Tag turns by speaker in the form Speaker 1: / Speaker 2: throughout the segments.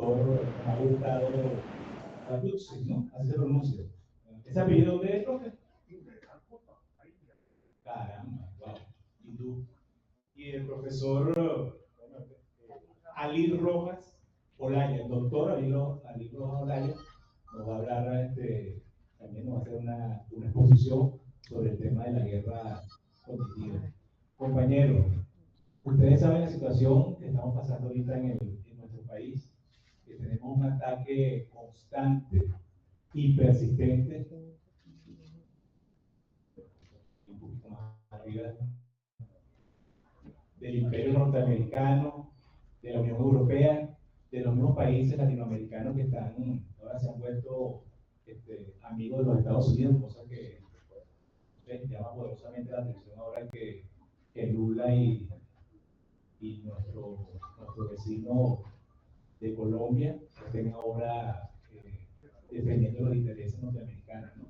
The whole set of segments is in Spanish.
Speaker 1: doctor Gustavo Patuzzi, ¿no? Así se pronuncia. ¿Ese apellido de profe? Caramba, wow. ¿Y tú? Y el profesor Ali Rojas Olaya, el doctor Ali Rojas Olaya, nos va a hablar, también nos va a hacer una exposición sobre el tema de la guerra cognitiva. Compañeros, ustedes saben la situación que estamos pasando ahorita en nuestro país, que tenemos un ataque constante y persistente, un poquito más arriba, del imperio norteamericano, de la Unión Europea, de los mismos países latinoamericanos que ahora se han vuelto amigos de los Estados Unidos, cosa que llama poderosamente la atención ahora que Lula y nuestro vecino de Colombia estén ahora defendiendo los intereses norteamericanos, ¿no?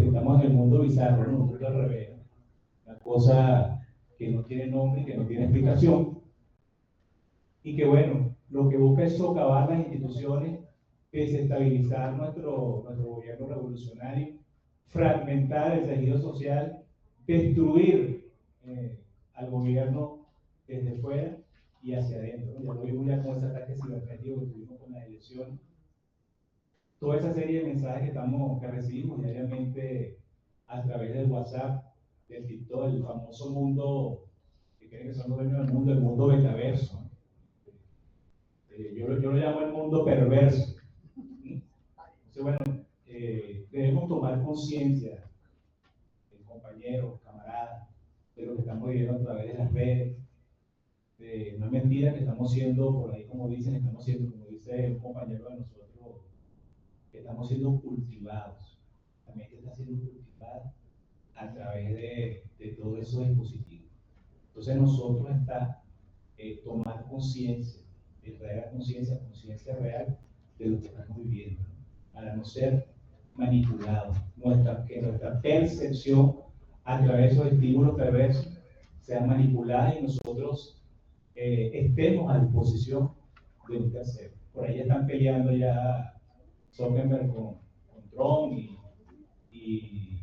Speaker 1: Estamos en el mundo bizarro, ¿no? Un mundo al revés, ¿no? Una cosa que no tiene nombre y que no tiene explicación, y que bueno, lo que busca es socavar las instituciones, desestabilizar nuestro gobierno revolucionario, fragmentar el tejido social, destruir al gobierno desde fuera y hacia adentro, ¿no? Ya lo vimos ya con ese ataque cibernético que tuvimos con las elecciones. Toda esa serie de mensajes que recibimos diariamente a través del WhatsApp, del TikTok, el famoso mundo que creen que son los dueños del mundo, el mundo metaverso, ¿no? Yo lo llamo el mundo perverso. Entonces, bueno, debemos tomar conciencia, compañeros, camaradas, de lo que estamos viviendo a través de las redes. No es mentira que estamos siendo, por ahí como dicen, estamos siendo, como dice un compañero de nosotros, que estamos siendo cultivados. También que está siendo cultivada a través de todos esos dispositivos. Entonces nosotros está tomar conciencia, verdadera conciencia real de lo que estamos viviendo, ¿no? Para no ser manipulados, que nuestra percepción a través de esos estímulos perversos sea manipulada y nosotros estemos a disposición de lo que hacer. Por ahí están peleando ya Zuckerberg con Trump y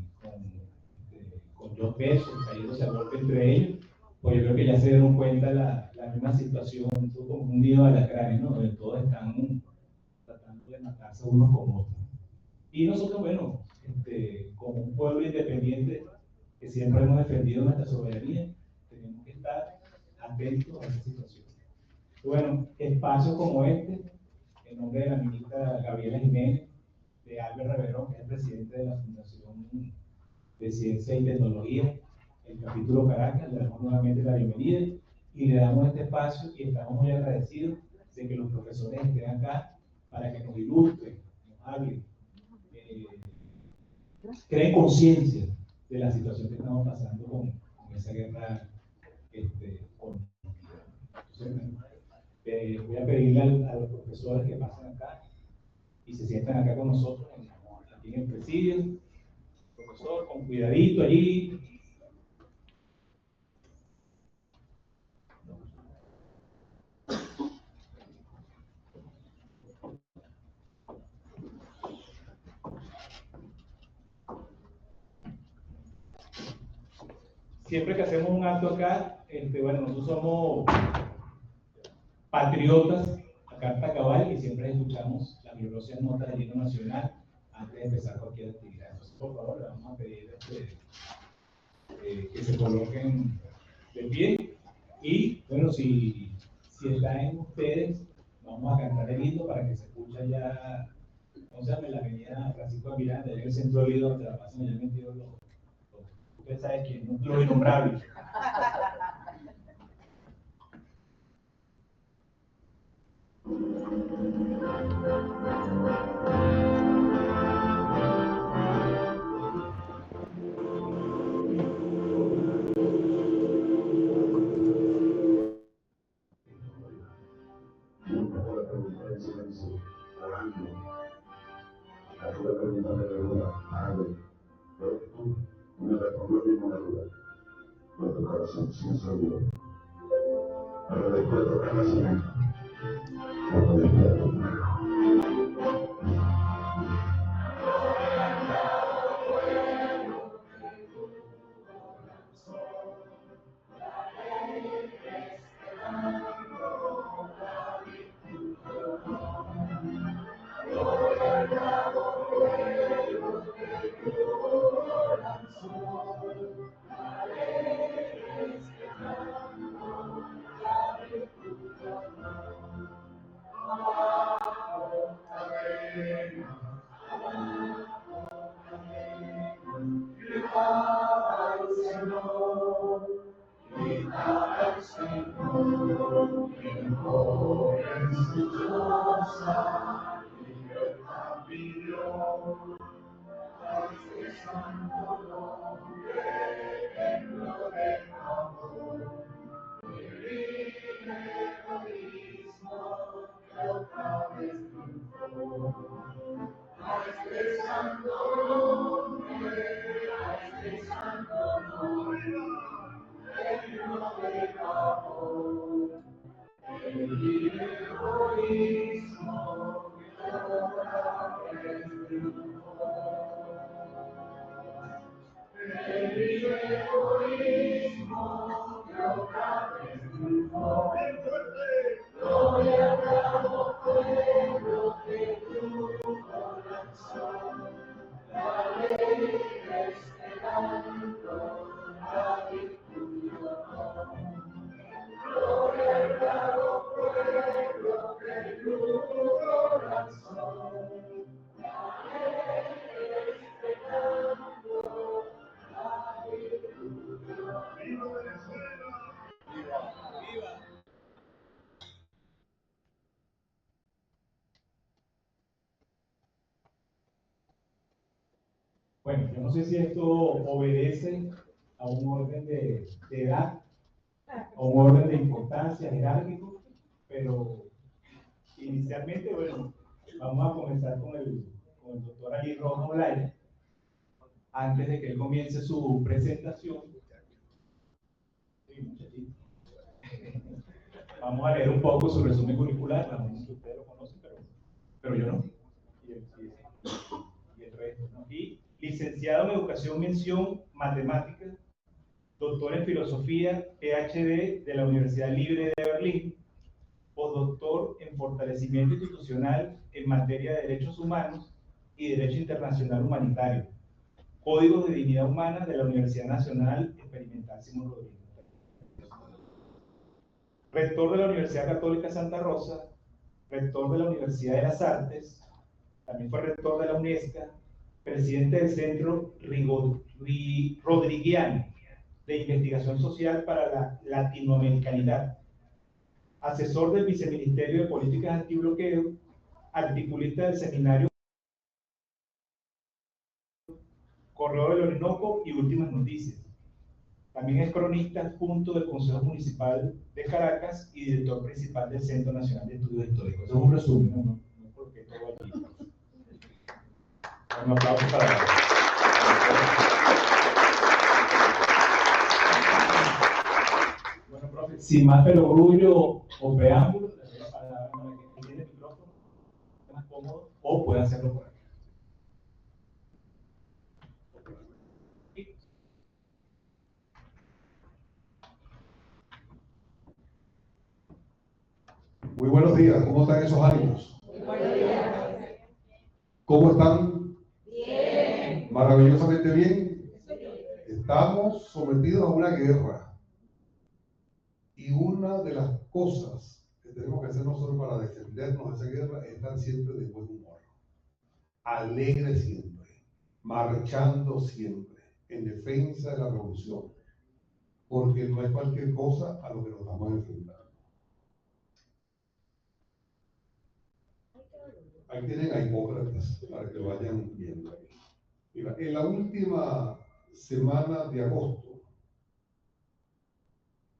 Speaker 1: con Joe Bezos, cayéndose a golpe entre ellos. Pues yo creo que ya se dieron cuenta la misma situación, como un nido de alacranes, ¿no? Donde todos están tratando de matarse unos con otros. Y nosotros, bueno, como un pueblo independiente que siempre hemos defendido nuestra soberanía, tenemos que estar atentos a esa situación. Bueno, espacios como este, en nombre de la ministra Gabriela Jiménez, de Albert Reverón, que es el presidente de la Fundación de Ciencia y Tecnología, el capítulo Caracas, le damos nuevamente la bienvenida y le damos este espacio y estamos muy agradecidos de que los profesores estén acá para que nos ilustren, nos hablen, creen conciencia de la situación que estamos pasando con esa guerra cognitiva. Entonces, voy a pedirle a los profesores que pasen acá y se sientan acá con nosotros, aquí en el presidio. Profesor, con cuidadito allí. Siempre que hacemos un acto acá, bueno, nosotros somos patriotas a carta cabal y siempre escuchamos las gloriosas notas del himno nacional antes de empezar cualquier actividad. Entonces, por favor, le vamos a pedir que se coloquen de pie y, bueno, si está en ustedes, vamos a cantar el himno para que se escuche ya, ¿cómo se llama? En la avenida Francisco de Miranda, en el centro de Lido, donde la pasan allá metidos usted sabe quién, ¿no? Los innombrables.
Speaker 2: Nuestro corazón sincero. Ahora después de tocar la siguiente. Cuando despierto.
Speaker 1: Bueno, yo no sé si esto obedece a un orden de edad, a un orden de importancia jerárquico, pero inicialmente, bueno, vamos a comenzar con el doctor Ali Rojo Olaya, antes de que él comience su presentación. Sí, muchachito. Vamos a leer un poco su resumen curricular, algunos de ustedes lo conocen, pero yo no. Y el resto, ¿no? Y licenciado en Educación Mención Matemáticas, doctor en Filosofía, PhD de la Universidad Libre de Berlín, postdoctor en Fortalecimiento Institucional en materia de Derechos Humanos y Derecho Internacional Humanitario, Códigos de Dignidad Humana de la Universidad Nacional Experimental Simón Rodríguez. Rector de la Universidad Católica Santa Rosa, rector de la Universidad de las Artes, también fue rector de la UNESCO, presidente del Centro Rodriguiano de Investigación Social para la Latinoamericanidad, asesor del Viceministerio de Políticas Antibloqueo, articulista del seminario Correo del Orinoco y Últimas Noticias. También es cronista adjunto del Consejo Municipal de Caracas y director principal del Centro Nacional de Estudios Históricos. Eso es un resumen, ¿no? No porque todo aquí. Un aplauso para él. Bueno, profe, sin más perogrullo o preámbulo, le doy la palabra para que tiene el micrófono más cómodo o pueda hacerlo por aquí.
Speaker 2: Muy buenos días, ¿cómo están esos ánimos?
Speaker 3: Buenos días.
Speaker 2: ¿Cómo están?
Speaker 3: Bien.
Speaker 2: Maravillosamente bien. Estamos sometidos a una guerra. Y una de las cosas que tenemos que hacer nosotros para defendernos de esa guerra es estar siempre de buen humor. Alegre siempre. Marchando siempre. En defensa de la revolución. Porque no es cualquier cosa a lo que nos vamos a enfrentar. Ahí tienen a Hipócrates para que lo vayan viendo. Mira, en la última semana de agosto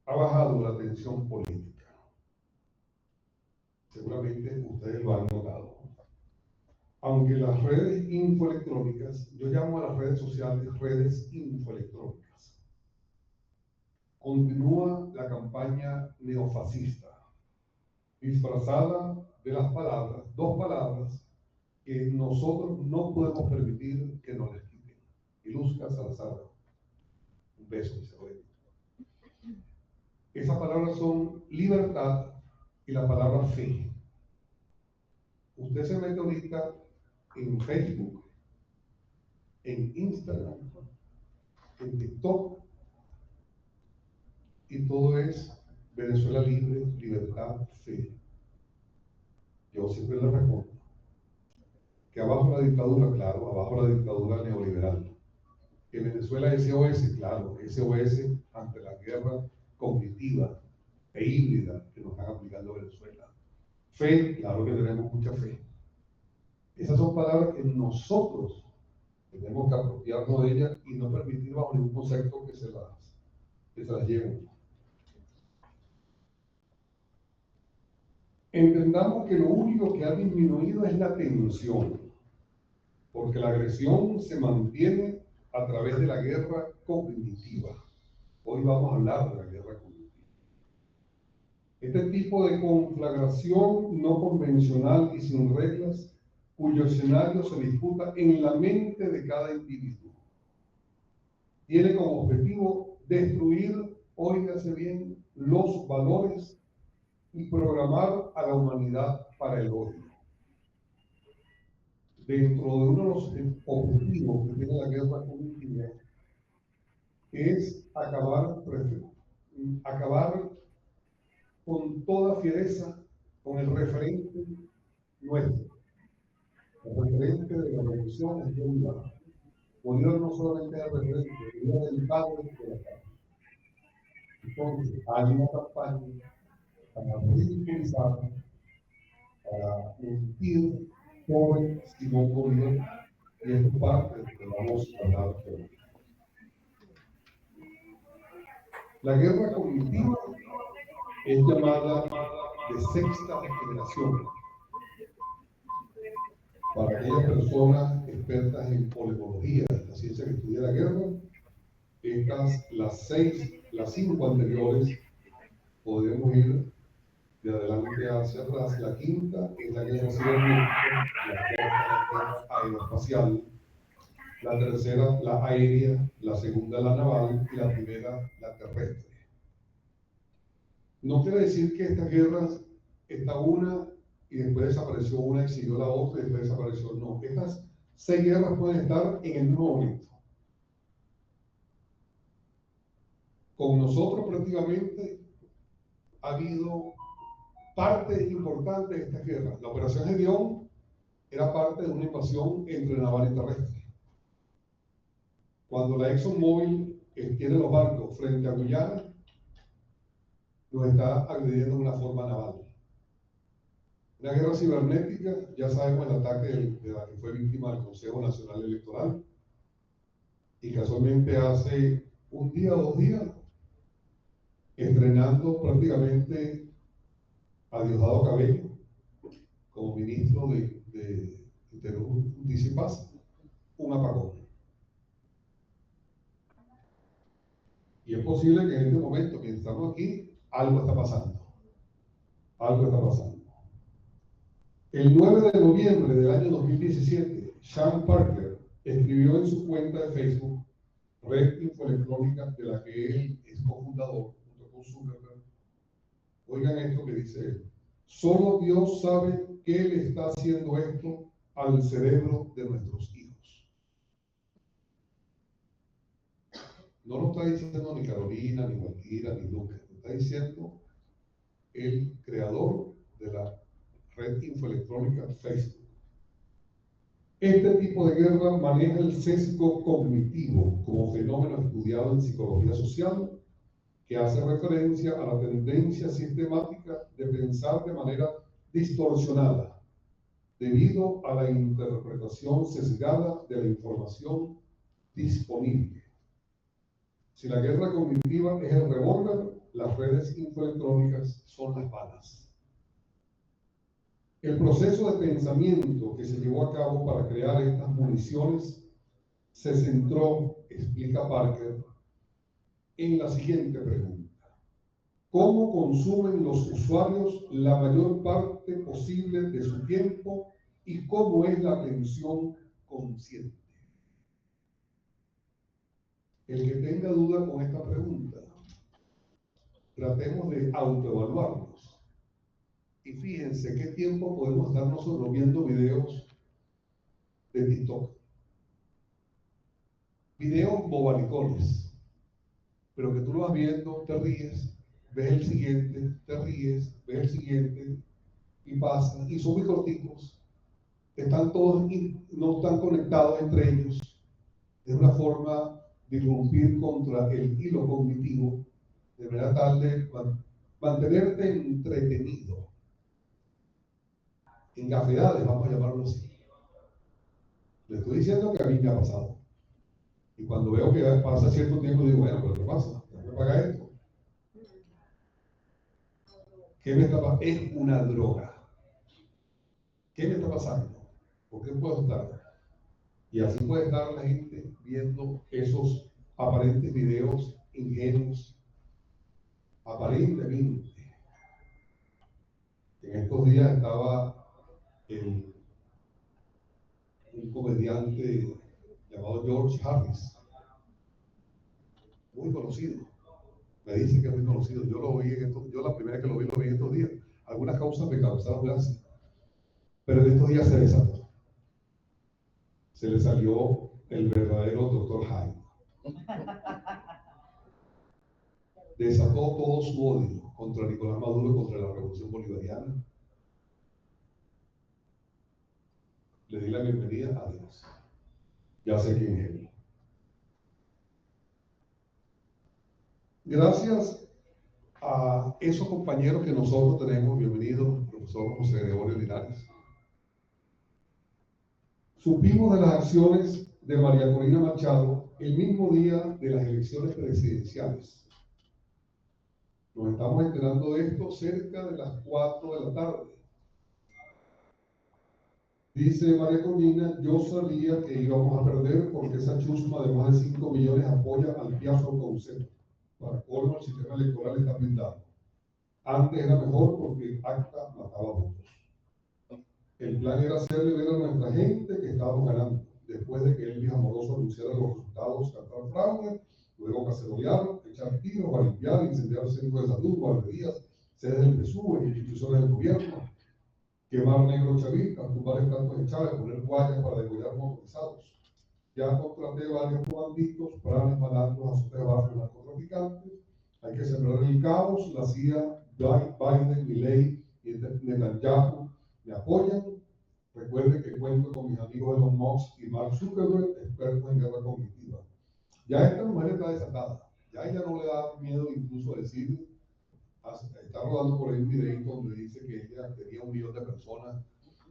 Speaker 2: ha bajado la tensión política. Seguramente ustedes lo han notado. Aunque las redes infoelectrónicas, yo llamo a las redes sociales redes infoelectrónicas, continúa la campaña neofascista, disfrazada de las palabras, dos palabras que nosotros no podemos permitir que nos les quiten. Ilusca Salazar, un beso, mi abuelo. Esas palabras son libertad y la palabra fe. Usted se mete ahorita en Facebook, en Instagram, en TikTok, y todo es Venezuela libre, libertad, fe. Yo siempre le respondo que abajo la dictadura, claro, abajo la dictadura neoliberal. Que Venezuela es SOS, claro, SOS ante la guerra cognitiva e híbrida que nos están aplicando a Venezuela. Fe, claro que tenemos mucha fe. Esas son palabras que nosotros tenemos que apropiarnos de ellas y no permitir bajo ningún concepto que se las lleven. Entendamos que lo único que ha disminuido es la tensión, porque la agresión se mantiene a través de la guerra cognitiva. Hoy vamos a hablar de la guerra cognitiva. Este tipo de conflagración no convencional y sin reglas, cuyo escenario se disputa en la mente de cada individuo, tiene como objetivo destruir, óigase bien, los valores y programar a la humanidad para el odio. Dentro de uno de los objetivos que tiene la guerra cognitiva es acabar con toda fiereza con el referente nuestro. El referente de la revolución es Bolívar. Bolívar no solamente es el referente, Bolívar es el padre de la casa. Entonces, hay una campaña para ridiculizar, para mentir sobre Simón Bolívar, y esto es parte de lo que vamos a hablar hoy. La guerra cognitiva es llamada de sexta generación. Para aquellas personas expertas en polemología, la ciencia que estudia la guerra, las 5 anteriores, podemos ir de adelante hacia atrás. La quinta es la guerra cibernética, la cuarta la guerra aeroespacial, la tercera la aérea, la segunda la naval y la primera la terrestre. No quiere decir que estas guerras está una y después desapareció una y siguió la otra y después desapareció. No, estas 6 guerras pueden estar en el mismo momento. Con nosotros prácticamente ha habido parte importante de estas guerras. La operación Gedeón era parte de una invasión entre naval y terrestre. Cuando la ExxonMobil tiene los barcos frente a Guyana, nos está agrediendo de una forma naval. La guerra cibernética, ya sabemos el ataque de la que fue víctima del Consejo Nacional Electoral, y casualmente hace un día o 2 días, estrenando prácticamente a Diosdado Cabello como ministro de Interior, Justicia y Paz, un apagón. Y es posible que en este momento, mientras estamos aquí, algo está pasando. Algo está pasando. El 9 de noviembre del año 2017, Sean Parker escribió en su cuenta de Facebook, Red Infoelectrónica, de la que él es cofundador, junto con Zuckerberg. Oigan esto que dice él: solo Dios sabe qué le está haciendo esto al cerebro de nuestros hijos. No lo está diciendo ni Carolina, ni Valquira, ni Lucas, lo está diciendo el creador de la red infoelectrónica Facebook. Este tipo de guerra maneja el sesgo cognitivo como fenómeno estudiado en psicología social, que hace referencia a la tendencia sistemática de pensar de manera distorsionada debido a la interpretación sesgada de la información disponible. Si la guerra cognitiva es el revólver, las redes infoelectrónicas son las balas. El proceso de pensamiento que se llevó a cabo para crear estas municiones se centró, explica Parker, en la siguiente pregunta: ¿cómo consumen los usuarios la mayor parte posible de su tiempo y cómo es la atención consciente? El que tenga duda con esta pregunta, tratemos de autoevaluarnos. Y fíjense qué tiempo podemos estar nosotros viendo videos de TikTok. Videos bobalicones, pero que tú lo vas viendo, te ríes, ves el siguiente, te ríes, ves el siguiente, y pasa, y son muy corticos, están todos, no están conectados entre ellos. Es una forma de irrumpir contra el hilo cognitivo, de manera tal de mantenerte entretenido. en gafedades, vamos a llamarlo así. Le estoy diciendo que a mí me ha pasado. Y cuando veo que pasa cierto tiempo, digo, bueno, pero ¿qué pasa? ¿Tengo que pagar esto? ¿Qué me está pasando? Es una droga. ¿Qué me está pasando? ¿Por qué puedo estar? Y así puede estar la gente viendo esos aparentes videos ingenuos, aparentemente. En estos días estaba un comediante llamado George Harris, muy conocido. Me dice que es muy conocido. Yo lo vi yo la primera que lo vi en estos días. Algunas causas me causaron gracia. Pero en estos días se desató. Se le salió el verdadero Dr. Hyde. Desató todo su odio contra Nicolás Maduro y contra la Revolución Bolivariana. Le di la bienvenida a Dios. Ya sé quién es él. Gracias a esos compañeros que nosotros tenemos, bienvenido, profesor José Gregorio Linares. Supimos de las acciones de María Corina Machado el mismo día de las elecciones presidenciales. Nos estamos enterando de esto cerca de las 4 de la tarde. Dice María Corina, yo sabía que íbamos a perder porque esa chusma de más de 5 millones apoya al Piazza Caucedo. Para colmo, el sistema electoral está blindado. Antes era mejor porque ACTA mataba votos. El plan era hacerle ver a nuestra gente que estábamos ganando. Después de que Elvis Amoroso anunciara los resultados, cantar fraude, luego cacerolear, echar tiros, para limpiar, incendiar centros de salud, guarderías, sedes del PSUV e instituciones del gobierno, quemar negros chavistas, tumbar estatuas de Chávez, poner guayas para degollar motorizados. Ya contraté varios comanditos, planes malandros, azotes de barrios narcotraficantes. Hay que sembrar el caos. La CIA, Biden, Milei y Netanyahu me apoyan. Recuerde que cuento con mis amigos Elon Musk y Mark Zuckerberg, expertos en guerra cognitiva. Ya esta mujer está desatada. Ya ella no le da miedo incluso decir, está rodando por ahí un videito donde dice que ella tenía 1 millón de personas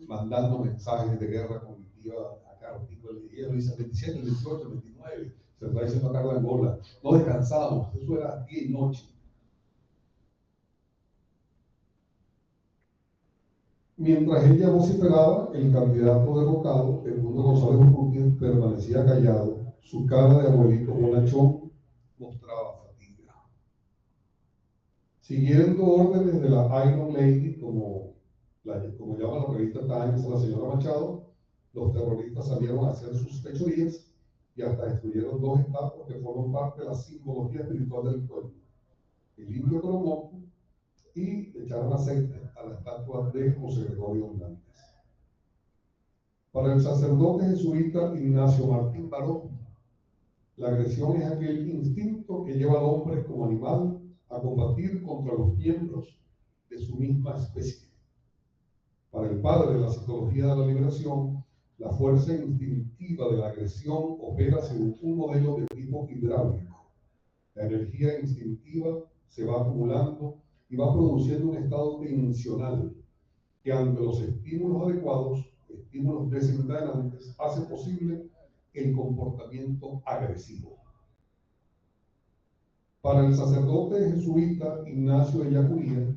Speaker 2: mandando mensajes de guerra cognitiva a Carlos. Y ella lo dice el 27, el 28, el 29. Se está diciendo a Carla Angola. No descansamos. Eso era día y noche. Mientras ella vociferaba, el candidato derrotado, Edmundo González Urrutia, permanecía callado. Su cara de abuelito bonachón mostraba fatiga. Siguiendo órdenes de la Iron Lady, como llama la revista Times a la señora Machado, los terroristas salieron a hacer sus fechorías y hasta destruyeron 2 estatuas que forman parte de la simbología espiritual del pueblo. El indio Coromoco y echaron aceite a la estatua de José Gregorio Hernández. Para el sacerdote jesuita Ignacio Martín Baró, la agresión es aquel instinto que lleva al hombre como animal a combatir contra los miembros de su misma especie. Para el padre de la psicología de la liberación, la fuerza instintiva de la agresión opera según un modelo de tipo hidráulico. La energía instintiva se va acumulando y va produciendo un estado tensional que ante los estímulos adecuados, estímulos desencadenantes, hace posible el comportamiento agresivo. Para el sacerdote jesuita Ignacio Ellacuría,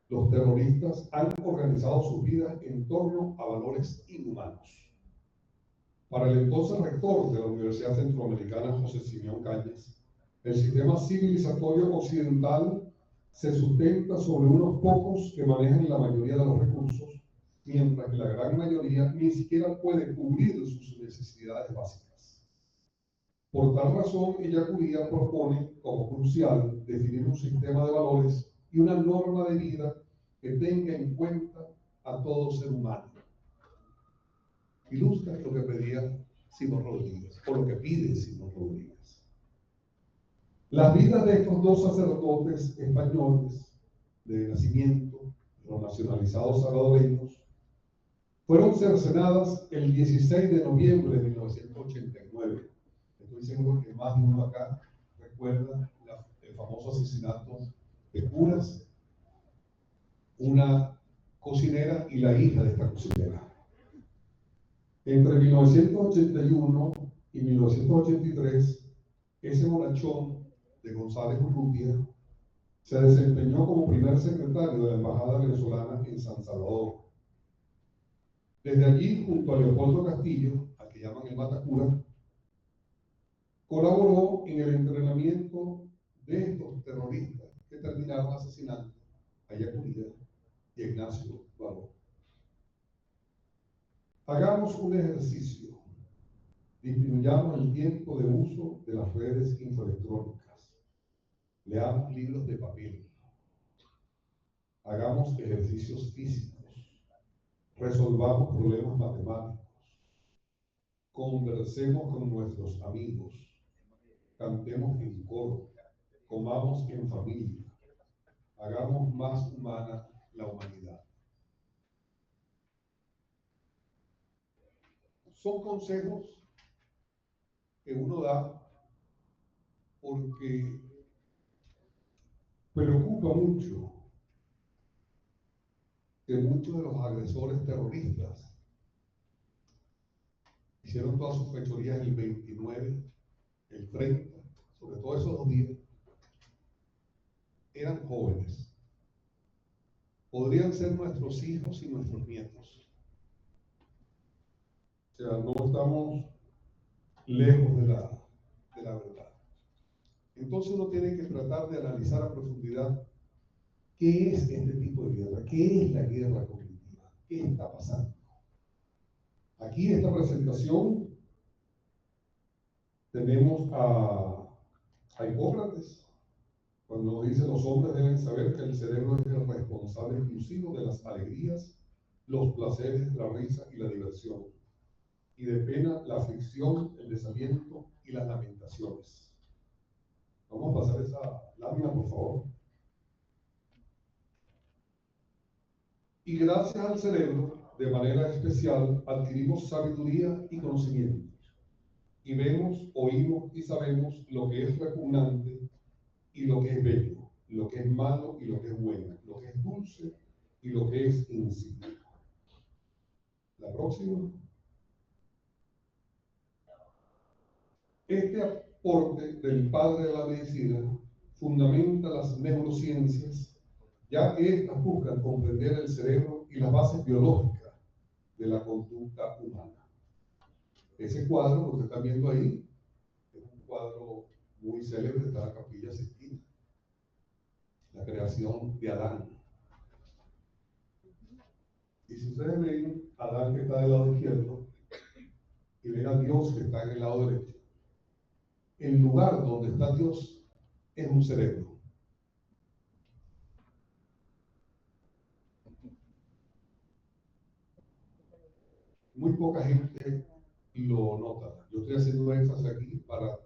Speaker 2: los terroristas han organizado sus vidas en torno a valores inhumanos. Para el entonces rector de la Universidad Centroamericana, José Simeón Cañas, el sistema civilizatorio occidental se sustenta sobre unos pocos que manejan la mayoría de los recursos, mientras que la gran mayoría ni siquiera puede cubrir sus necesidades básicas. Por tal razón, Ellacuría propone como crucial definir un sistema de valores y una norma de vida que tenga en cuenta a todo ser humano. Ilustra lo que pedía Simón Rodríguez, o lo que pide Simón Rodríguez. Las vidas de estos 2 sacerdotes españoles de nacimiento, los nacionalizados salvadoreños, fueron cercenadas el 16 de noviembre de 1989. Estoy seguro que más de uno acá recuerda el famoso asesinato de Curas, una cocinera y la hija de esta cocinera. Entre 1981 y 1983, ese bonachón de González Urrutia se desempeñó como primer secretario de la Embajada Venezolana en San Salvador. Desde allí, junto a Leopoldo Castillo, al que llaman el Matacura, colaboró en el entrenamiento de estos terroristas que terminaron asesinando a Yacuría y a Ignacio Baró. Hagamos un ejercicio. Disminuyamos el tiempo de uso de las redes infoelectrónicas. Leamos libros de papel. Hagamos ejercicios físicos. Resolvamos problemas matemáticos. Conversemos con nuestros amigos. Cantemos en coro. Comamos en familia. Hagamos más humana la humanidad. Son consejos que uno da porque preocupa mucho que muchos de los agresores terroristas hicieron todas sus fechorías el 29, el 30, sobre todo esos 2 días, eran jóvenes. Podrían ser nuestros hijos y nuestros nietos. O sea, no estamos lejos de la verdad. Entonces uno tiene que tratar de analizar a profundidad qué es este tipo de guerra, qué es la guerra cognitiva, qué está pasando. Aquí en esta presentación tenemos a Hipócrates, cuando dice: los hombres deben saber que el cerebro es el responsable exclusivo de las alegrías, los placeres, la risa y la diversión, y de pena, la aflicción, el desaliento y las lamentaciones. Vamos a pasar esa lámina, por favor. Y gracias al cerebro, de manera especial, adquirimos sabiduría y conocimiento. Y vemos, oímos y sabemos lo que es repugnante y lo que es bello, lo que es malo y lo que es bueno, lo que es dulce y lo que es insípido. La próxima. Este aporte del padre de la medicina fundamenta las neurociencias, ya que éstas buscan comprender el cerebro y las bases biológicas de la conducta humana. Ese cuadro que usted está viendo ahí es un cuadro muy célebre de la Capilla Sixtina, la creación de Adán. Y si ustedes ven a Adán, que está del lado izquierdo, y ven a Dios, que está en el lado derecho, el lugar donde está Dios es un cerebro. Muy poca gente lo nota. Yo estoy haciendo énfasis aquí para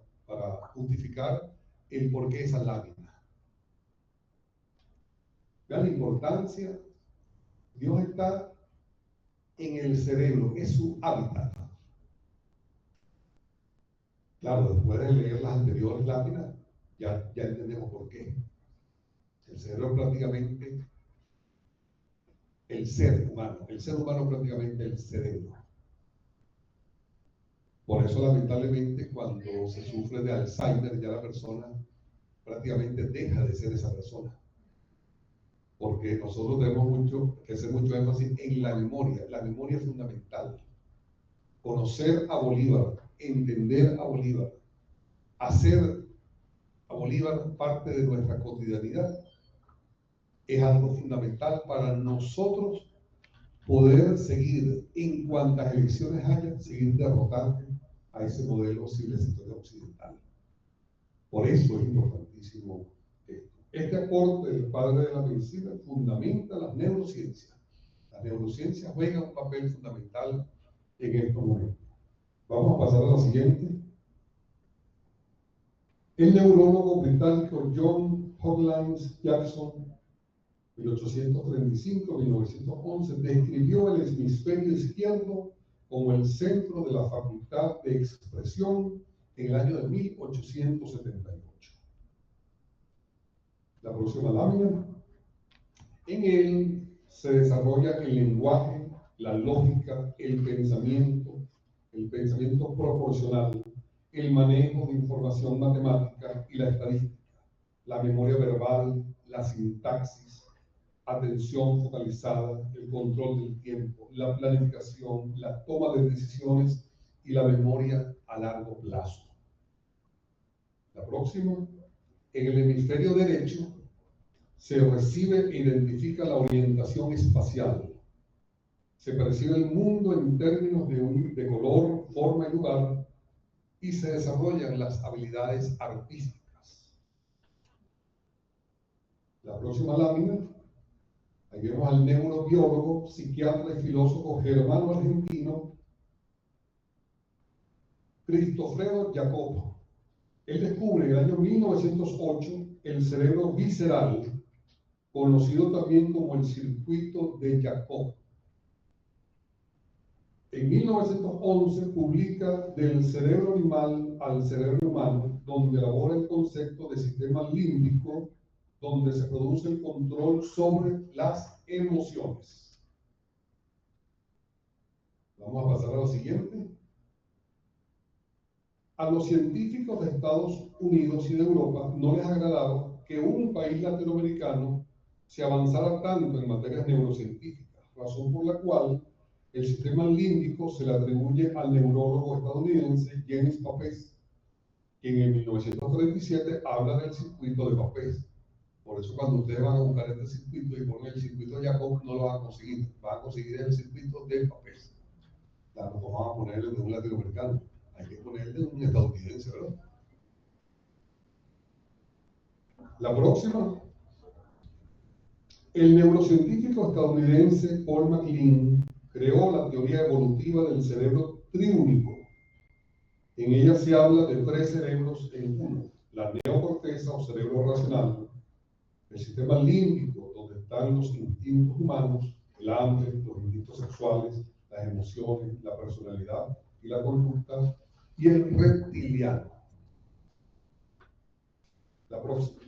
Speaker 2: justificar el por qué esa lámina. Vean la importancia. Dios está en el cerebro, es su hábitat. Claro, después de leer las anteriores láminas, ya entendemos por qué. El cerebro es prácticamente el ser humano es prácticamente el cerebro. Por eso, lamentablemente, cuando se sufre de Alzheimer, ya la persona prácticamente deja de ser esa persona. Porque nosotros tenemos que hacer mucho énfasis en la memoria. La memoria es fundamental. Conocer a Bolívar, entender a Bolívar, hacer a Bolívar parte de nuestra cotidianidad, es algo fundamental para nosotros poder seguir, en cuantas elecciones haya, seguir derrotando a ese modelo civilizatorio occidental. Por eso es importantísimo esto. Este aporte del padre de la medicina fundamenta las neurociencias. Las neurociencias juegan un papel fundamental en estos momentos. Vamos a pasar a la siguiente. El neurólogo británico John Hopkins Jackson, 1835-1911, describió el hemisferio izquierdo como el centro de la facultad de expresión en el año de 1878. La próxima lámina. En él se desarrolla el lenguaje, la lógica, el pensamiento proporcional, el manejo de información matemática y la estadística, la memoria verbal, la sintaxis, atención focalizada, el control del tiempo, la planificación, la toma de decisiones y la memoria a largo plazo. La próxima, en el hemisferio derecho, se recibe e identifica la orientación espacial. Se percibe el mundo en términos de color, forma y lugar, y se desarrollan las habilidades artísticas. La próxima lámina, ahí vemos al neurobiólogo, psiquiatra y filósofo germano-argentino Cristofredo Jacob. Él descubre en el año 1908 el cerebro visceral, conocido también como el circuito de Jacob. En 1911 publica Del cerebro animal al cerebro humano, donde elabora el concepto de sistema límbico, donde se produce el control sobre las emociones. Vamos a pasar a lo siguiente. A los científicos de Estados Unidos y de Europa no les agradaba que un país latinoamericano se avanzara tanto en materias neurocientíficas, razón por la cual el sistema límbico se le atribuye al neurólogo estadounidense James Papez, quien en 1937 habla del circuito de Papez. Por eso cuando ustedes van a buscar este circuito y ponen el circuito de Jacob, no lo van a conseguir. Van a conseguir el circuito de Papez. No vamos a poner el de un latinoamericano. Hay que ponerle de un estadounidense, ¿verdad? La próxima. El neurocientífico estadounidense Paul MacLean creó la teoría evolutiva del cerebro triúnico. En ella se habla de 3 cerebros en uno: la neocorteza o cerebro racional, el sistema límbico, donde están los instintos humanos, el hambre, los instintos sexuales, las emociones, la personalidad y la conducta, y el reptiliano. La próxima.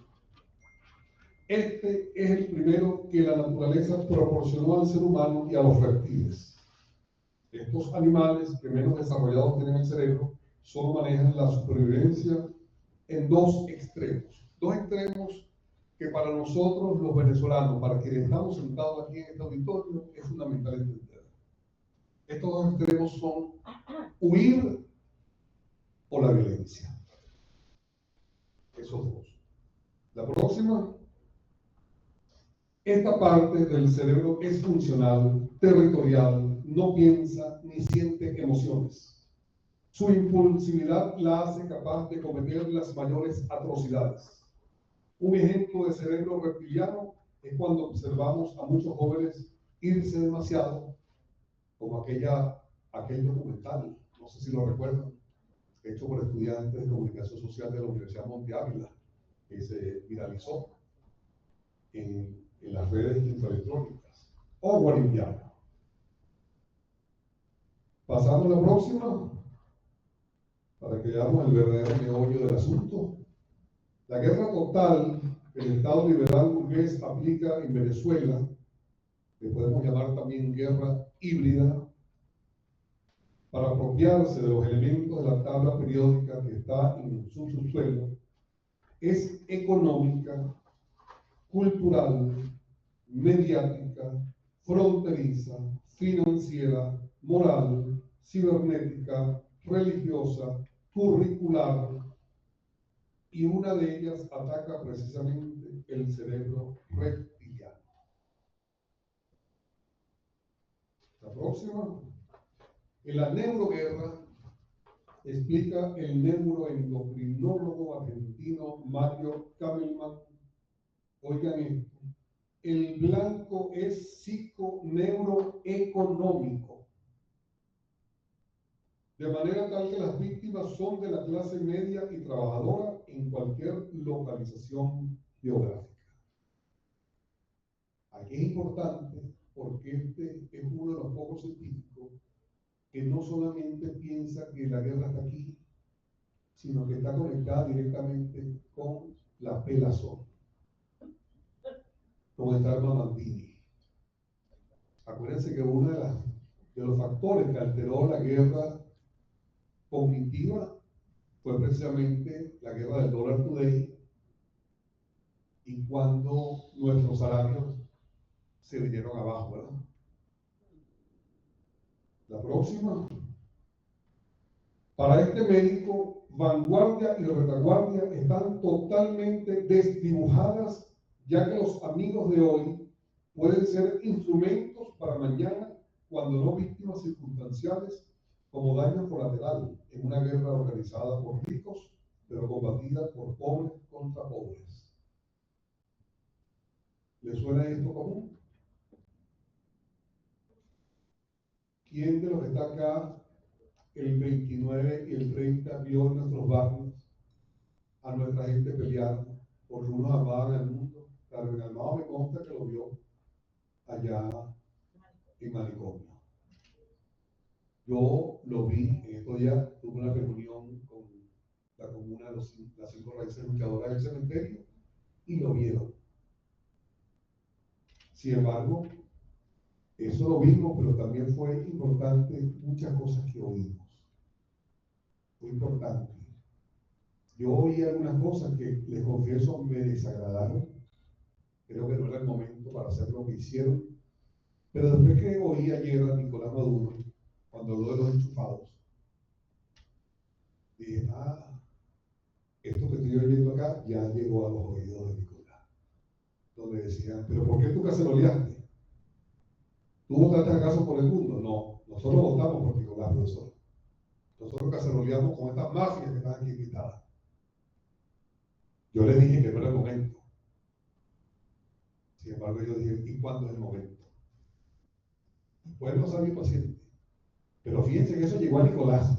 Speaker 2: Este es el primero que la naturaleza proporcionó al ser humano y a los reptiles. Estos animales que menos desarrollados tienen el cerebro solo manejan la supervivencia en 2 extremos. 2 extremos que para nosotros los venezolanos, para quienes estamos sentados aquí en este auditorio, es fundamental entender. Estos 2 extremos son huir o la violencia. Esos 2. La próxima. Esta parte del cerebro es funcional, territorial, no piensa ni siente emociones. Su impulsividad la hace capaz de cometer las mayores atrocidades. Un ejemplo de cerebro reptiliano es cuando observamos a muchos jóvenes irse demasiado, como aquel documental, no sé si lo recuerdan, hecho por estudiantes de comunicación social de la Universidad Monte Ávila, que se viralizó en las redes infoelectrónicas, o boliviana. Pasamos a la próxima, para que veamos el verdadero meollo del asunto. La guerra total que el Estado liberal burgués aplica en Venezuela, que podemos llamar también guerra híbrida, para apropiarse de los elementos de la tabla periódica que está en su subsuelo, es económica, cultural, mediática, fronteriza, financiera, moral, cibernética, religiosa, curricular, y una de ellas ataca precisamente el cerebro reptiliano. La próxima. En la neuroguerra explica el neuroendocrinólogo argentino Mario Kamelman. Oigan esto. El blanco es psiconeuroeconómico, de manera tal que las víctimas son de la clase media y trabajadora en cualquier localización geográfica. Aquí es importante porque este es uno de los pocos científicos que no solamente piensa que la guerra está aquí, sino que está conectada directamente con la pelazón, con el Armandini. Acuérdense que uno de los factores que alteró la guerra cognitiva fue precisamente la guerra del dólar today, y cuando nuestros salarios se vinieron abajo, ¿verdad? La próxima. Para este médico, vanguardia y retaguardia están totalmente desdibujadas, ya que los amigos de hoy pueden ser instrumentos para mañana, cuando no víctimas circunstanciales, como daño colateral en una guerra organizada por ricos, pero combatida por pobres contra pobres. ¿Le suena esto común? ¿Quién de los que está acá el 29 y el 30 vio en nuestros barrios a nuestra gente pelear porque unos amaban al mundo? Carmen Almado me consta que lo vio allá en Manicomio. Yo lo vi en estos días, tuve una reunión con la comuna de las 5 raíces luchadoras del cementerio y lo vieron. Sin embargo, eso lo vimos, pero también fue importante muchas cosas que oímos. Fue importante. Yo oí algunas cosas que, les confieso, me desagradaron. Creo que no era el momento para hacer lo que hicieron. Pero después que oí ayer a Nicolás Maduro, cuando habló de los enchufados, dije, esto que estoy oyendo acá ya llegó a los oídos de Nicolás. Donde decían, ¿pero por qué tú caceroleaste? ¿Tú votaste acaso por el mundo? No, nosotros votamos por Nicolás, profesor. Nosotros caceroleamos con estas mafias que están aquí invitadas. Yo le dije que no era el momento. Sin embargo, yo dije, ¿y cuándo es el momento? Pues no sabía paciente. Pero fíjense que eso llegó a Nicolás,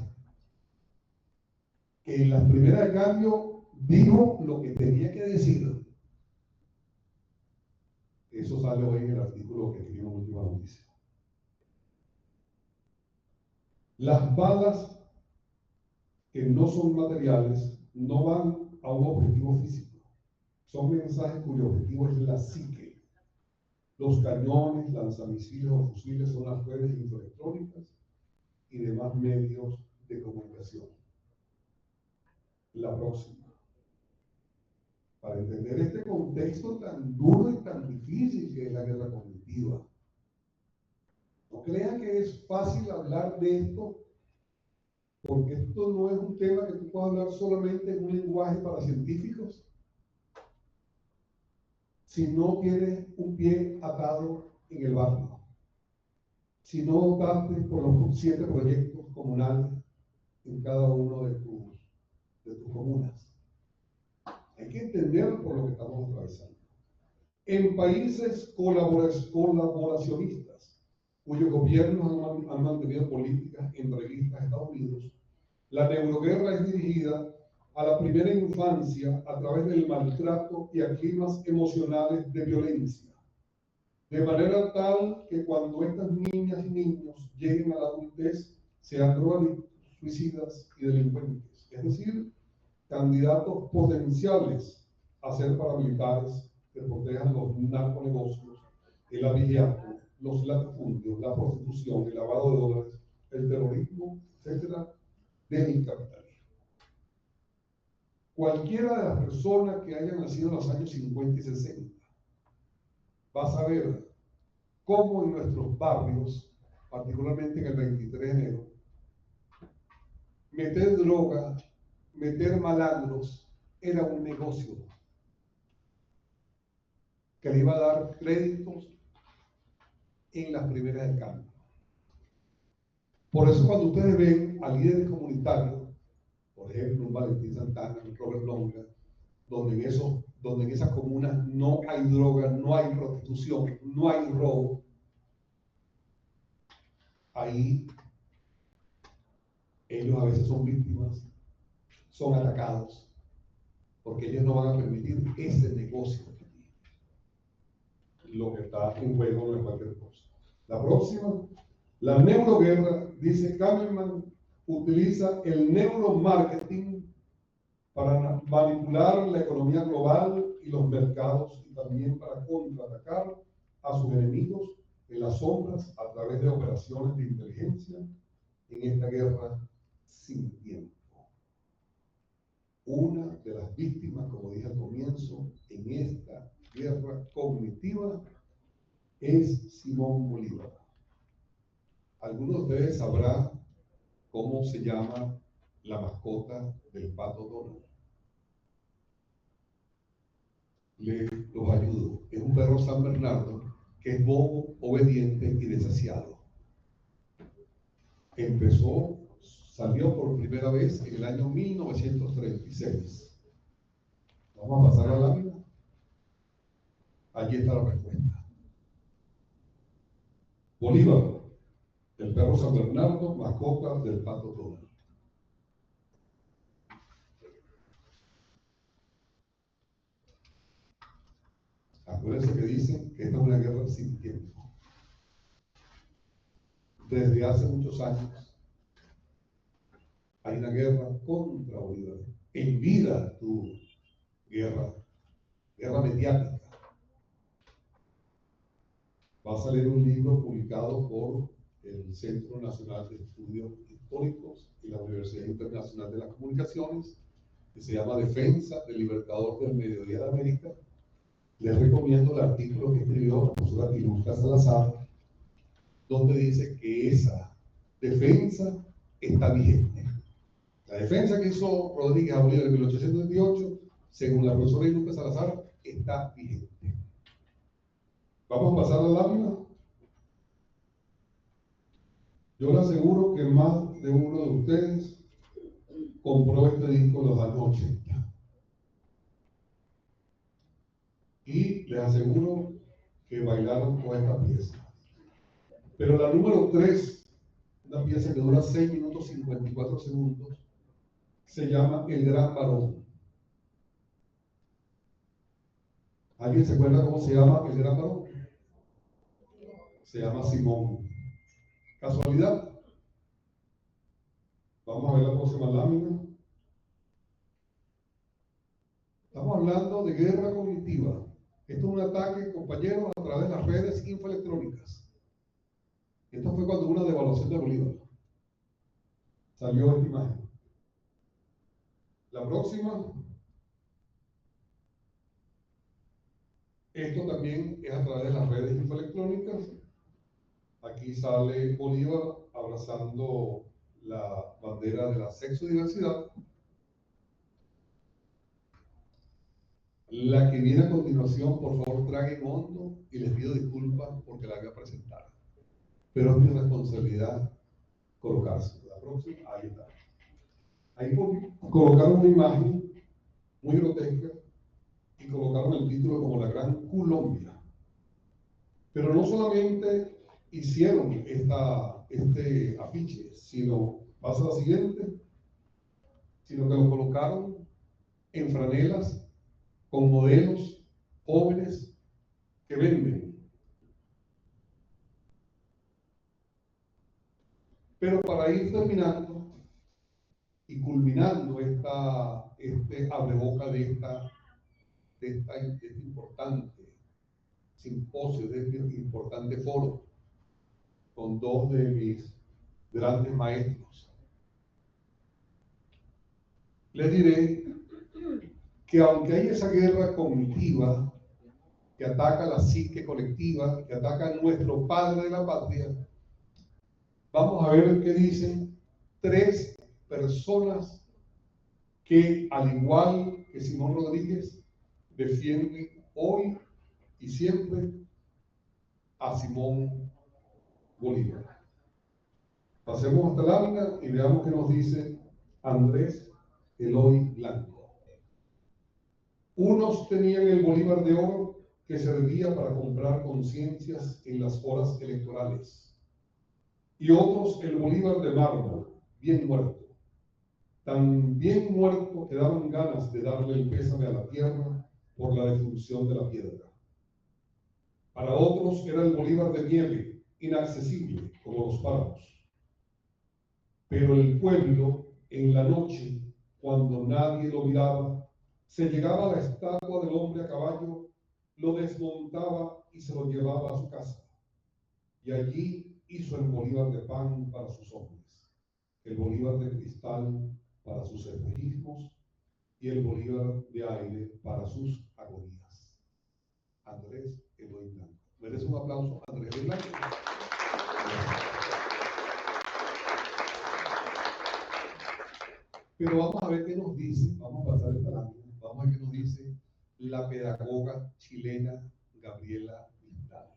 Speaker 2: que en las primeras de cambio dijo lo que tenía que decir. Eso sale hoy en el artículo que escribimos en Última Noticia. Las balas que no son materiales no van a un objetivo físico. Son mensajes cuyo objetivo es la psique. Los cañones, lanzamisiles o fusiles son las redes infraelectrónicas y demás medios de comunicación. La próxima. Para entender este contexto tan duro y tan difícil que es la guerra cognitiva. No crean que es fácil hablar de esto, porque esto no es un tema que tú puedas hablar solamente en un lenguaje para científicos, si no tienes un pie atado en el barrio, si no votaste por los 7 proyectos comunales en cada uno de tus comunas. Hay que entender por lo que estamos atravesando. En países colaboracionistas, cuyos gobiernos han mantenido políticas entreguistas a Estados Unidos, la neuroguerra es dirigida a la primera infancia a través del maltrato y a climas emocionales de violencia, de manera tal que cuando estas niñas y niños lleguen a la adultez sean drogadictos, suicidas y delincuentes, es decir, candidatos potenciales a ser paramilitares que protejan los narconegocios, el avillato, los latifundios, la prostitución, el lavado de dólares, el terrorismo, etcétera, del capitalismo. Cualquiera de las personas que hayan nacido en los años 50 y 60 va a saber cómo en nuestros barrios, particularmente en el 23 de enero, meter droga, meter malandros, era un negocio que le iba a dar créditos en las primeras de cambio. Por eso cuando ustedes ven a líderes comunitarios, por ejemplo, un Valentín Santana, un Robert Longa, donde en esas comunas no hay droga, no hay prostitución, no hay robo, ahí ellos a veces son víctimas, son atacados, porque ellos no van a permitir ese negocio. Lo que está en juego no es cualquier cosa. La próxima, la neuroguerra, dice Kahneman, utiliza el neuromarketing para manipular la economía global y los mercados, y también para contraatacar a sus enemigos en las sombras a través de operaciones de inteligencia en esta guerra sin tiempo. Una de las víctimas, como dije al comienzo, en esta guerra cognitiva es Simón Bolívar. Algunos de ustedes sabrán cómo se llama la mascota del Pato Donald. Los ayudo. Es un perro San Bernardo que es bobo, obediente y desasiado. Salió por primera vez en el año 1936. Vamos a pasar a la lámina. Allí está la respuesta. Bolívar, el perro San Bernardo, mascota del Pato Donald. Acuérdense que dicen que esta es una guerra sin tiempo. Desde hace muchos años hay una guerra contra Bolívar. En vida tuvo guerra mediática. Va a salir un libro publicado por el Centro Nacional de Estudios Históricos y la Universidad Internacional de las Comunicaciones, que se llama Defensa del Libertador del Mediodía de América. Les recomiendo el artículo que escribió la profesora Tilunca Salazar, donde dice que esa defensa está vigente. La defensa que hizo Rodríguez a Bolívar en 1828, según la profesora Tilunca Salazar, está vigente. Vamos a pasar a la lámina. Yo le aseguro que más de uno de ustedes compró este disco en los años 80. Y les aseguro que bailaron con esta pieza. Pero la número 3, una pieza que dura 6 minutos 54 segundos, se llama El Gran Varón. ¿Alguien se acuerda cómo se llama El Gran Varón? Se llama Simón. ¿Casualidad? Vamos a ver la próxima lámina. Estamos hablando de guerra cognitiva. Esto es un ataque, compañeros, a través de las redes infoelectrónicas. Esto fue cuando hubo una devaluación de Bolívar. Salió esta imagen. La próxima. Esto también es a través de las redes infoelectrónicas. Aquí sale Bolívar abrazando la bandera de la sexodiversidad. La que viene a continuación, por favor, traguen hondo y les pido disculpas porque la voy a presentar. Pero es mi responsabilidad colocarse. La próxima, ahí está. Ahí colocaron una imagen muy grotesca y colocaron el título como La Gran Colombia. Pero no solamente hicieron este afiche, sino, pasa a la siguiente, sino que lo colocaron en franelas con modelos jóvenes que venden. Pero para ir terminando y culminando este abreboca de este importante simposio, de este importante foro, con dos de mis grandes maestros, les diré que aunque hay esa guerra cognitiva que ataca la psique colectiva, que ataca a nuestro padre de la patria, vamos a ver qué dicen 3 personas que, al igual que Simón Rodríguez, defienden hoy y siempre a Simón Bolívar. Pasemos hasta la lámina y veamos qué nos dice Andrés Eloy Blanco. Unos tenían el Bolívar de oro que servía para comprar conciencias en las horas electorales, y otros el Bolívar de mármol, bien muerto. Tan bien muerto que daban ganas de darle el pésame a la tierra por la defunción de la piedra. Para otros era el Bolívar de nieve, inaccesible como los páramos. Pero el pueblo, en la noche, cuando nadie lo miraba, se llegaba a la estatua del hombre a caballo, lo desmontaba y se lo llevaba a su casa. y allí hizo el bolívar de pan para sus hombres, el bolívar de cristal para sus espejismos y el bolívar de aire para sus agonías. Andrés Eloy Blanco. Merece un aplauso a Andrés Eloy Blanco. Pero vamos a ver qué nos dice, vamos a pasar esta lámina, vamos a ver qué nos dice la pedagoga chilena Gabriela Mistral.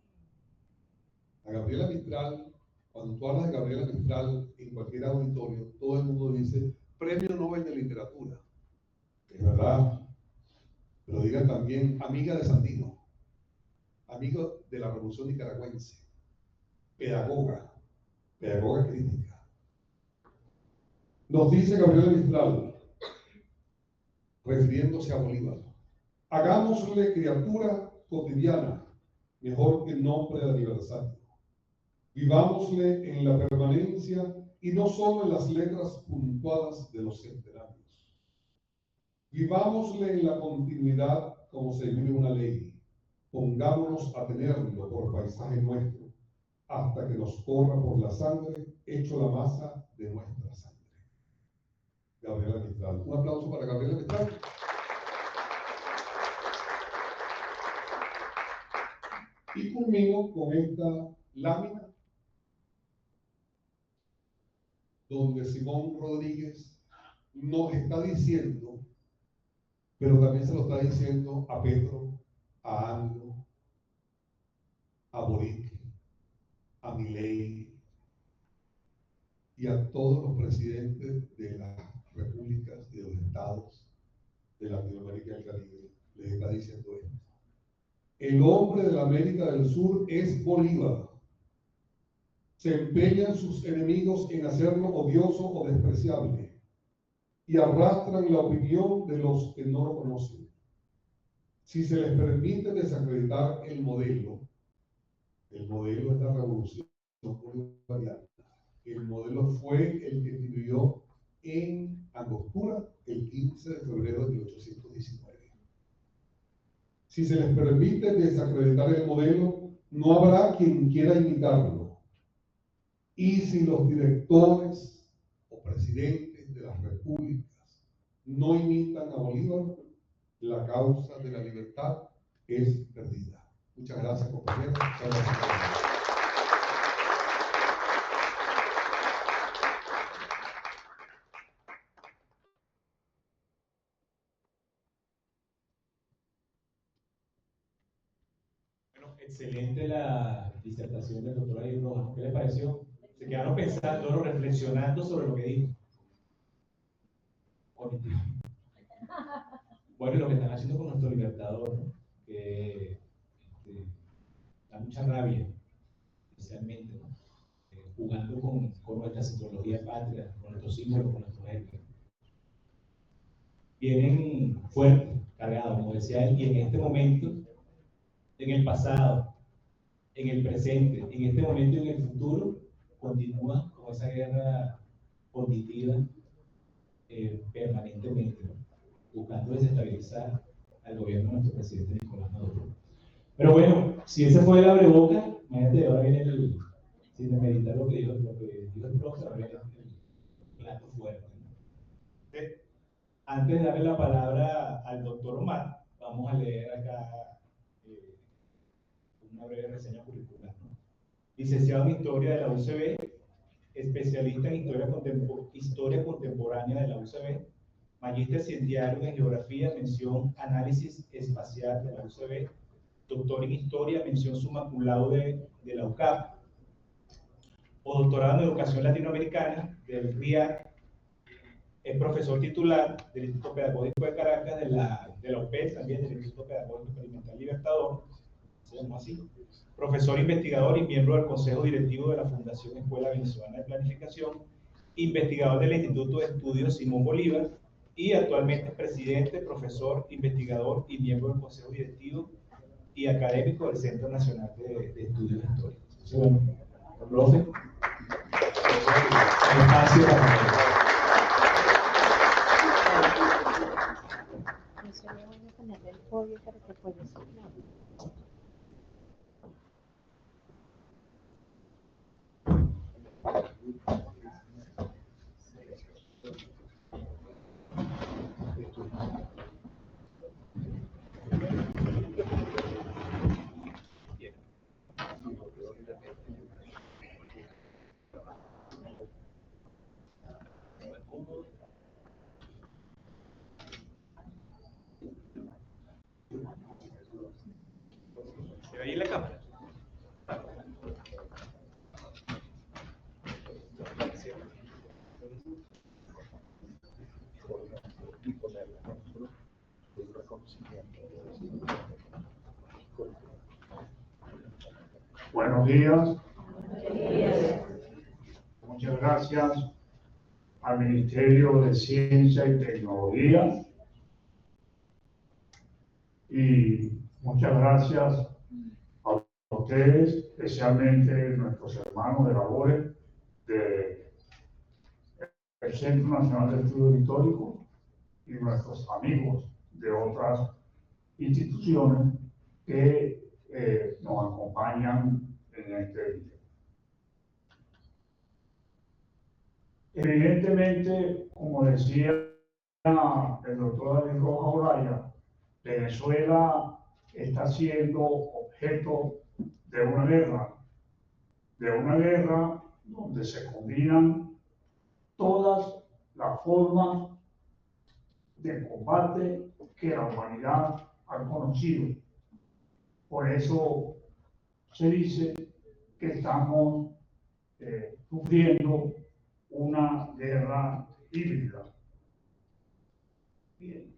Speaker 2: A Gabriela Mistral, cuando tú hablas de Gabriela Mistral en cualquier auditorio, todo el mundo dice Premio Nobel de Literatura. Es verdad, pero digan también amiga de Sandino, amiga de la Revolución Nicaragüense, pedagoga crítica. Nos dice Gabriela Mistral, refiriéndose a Bolívar, hagámosle criatura cotidiana, mejor que nombre de aniversario. Vivámosle en la permanencia y no solo en las letras puntuadas de los centenarios. Vivámosle en la continuidad como se vive una ley. Pongámonos a tenerlo por paisaje nuestro, hasta que nos corra por la sangre, hecho la masa de nuestra sangre. Gabriela Mistral. Un aplauso para Gabriela Mistral. Y culmino con esta lámina donde Simón Rodríguez nos está diciendo, pero también se lo está diciendo a Petro, a Anglo, a Boric, a Milei y a todos los presidentes de las repúblicas y de los estados de Latinoamérica y el Caribe. Les está diciendo esto. El hombre de la América del Sur es Bolívar. Se empeñan sus enemigos en hacerlo odioso o despreciable y arrastran la opinión de los que no lo conocen. Si se les permite desacreditar el modelo es la revolución bolivariana. El modelo fue el que vivió en Angostura el 15 de febrero de 1819. Si se les permite desacreditar el modelo, no habrá quien quiera imitarlo. Y si los directores o presidentes de las repúblicas no imitan a Bolívar, la causa de la libertad es perdida. Muchas gracias, compañeros.
Speaker 1: Bueno, excelente la disertación del doctor Ariel Rojas. ¿Qué les pareció? Se quedaron pensando, reflexionando sobre lo que dijo. Bueno, y lo que están haciendo con nuestro libertador, ¿no? Que da mucha rabia, especialmente, ¿no? Jugando con nuestra simbología patria, con nuestros símbolos, con nuestros héroes. Vienen fuertes, cargados, como decía él, y en este momento, en el pasado, en el presente, en este momento y en el futuro, continúan con esa guerra cognitiva permanentemente, ¿no? Buscando desestabilizar al gobierno de nuestro presidente Nicolás Maduro. Pero bueno, si ese fue el abreboca, imagínate, ahora viene el, sin meditar lo que dijo el profe, ahora viene el plato fuerte, ¿no? Antes de darle la palabra al doctor Omar, vamos a leer acá una breve reseña curricular, ¿no? Licenciado en Historia de la UCB, especialista en Historia Contemporánea de la UCB, magíster científico en Geografía, mención Análisis Espacial de la UCB, doctor en Historia, mención Summa Cum Laude de la UCAP, o doctorado en Educación Latinoamericana del RIAC. Es profesor titular del Instituto Pedagógico de Caracas, de la UPEL, también del Instituto Pedagógico Experimental Libertador, se llama así. Profesor investigador y miembro del Consejo Directivo de la Fundación Escuela Venezolana de Planificación, investigador del Instituto de Estudios Simón Bolívar y actualmente es presidente, profesor, investigador y miembro del Consejo Directivo y académico del Centro Nacional de Estudios Históricos. Bueno, profe, el espacio para
Speaker 4: Yo voy a poner el podio para que puedas hablar.
Speaker 5: Buenos días. Muchas gracias al Ministerio de Ciencia y Tecnología y muchas gracias a ustedes, especialmente nuestros hermanos de labores del Centro Nacional de Estudios Históricos y nuestros amigos de otras instituciones que nos acompañan en este día. Evidentemente, como decía el doctor David Rojas Olaya, Venezuela está siendo objeto de una guerra donde se combinan todas las formas de combate que la humanidad ha conocido. Por eso se dice que estamos sufriendo una guerra híbrida. Bien.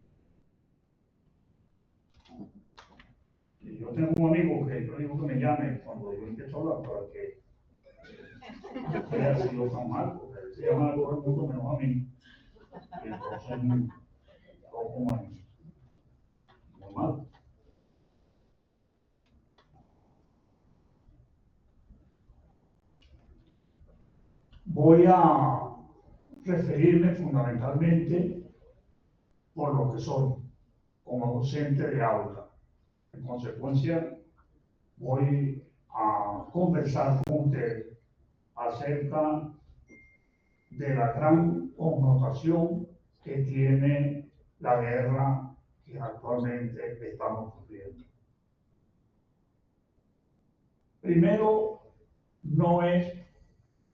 Speaker 5: Y yo tengo un amigo que yo digo que me llame cuando yo empiezo a hablar para que no haya sido tan mal, porque él se llama a todo el mundo menos a mí. Y entonces, como muy mal. Voy a referirme fundamentalmente por lo que soy, como docente de aula. En consecuencia, voy a conversar con ustedes acerca de la gran connotación que tiene la guerra que actualmente estamos sufriendo. Primero, no es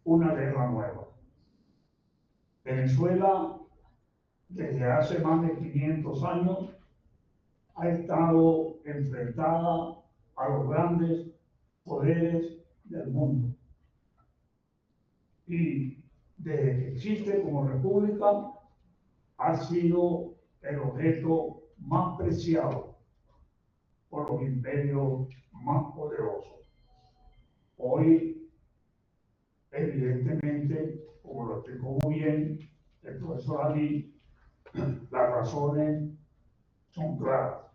Speaker 5: una guerra nueva. Venezuela, desde hace más de 500 años, ha estado enfrentada a los grandes poderes del mundo. Y desde que existe como república, ha sido el objeto más preciado por los imperios más poderosos. Hoy, evidentemente, como lo explicó muy bien el profesor Ali, las razones son claras.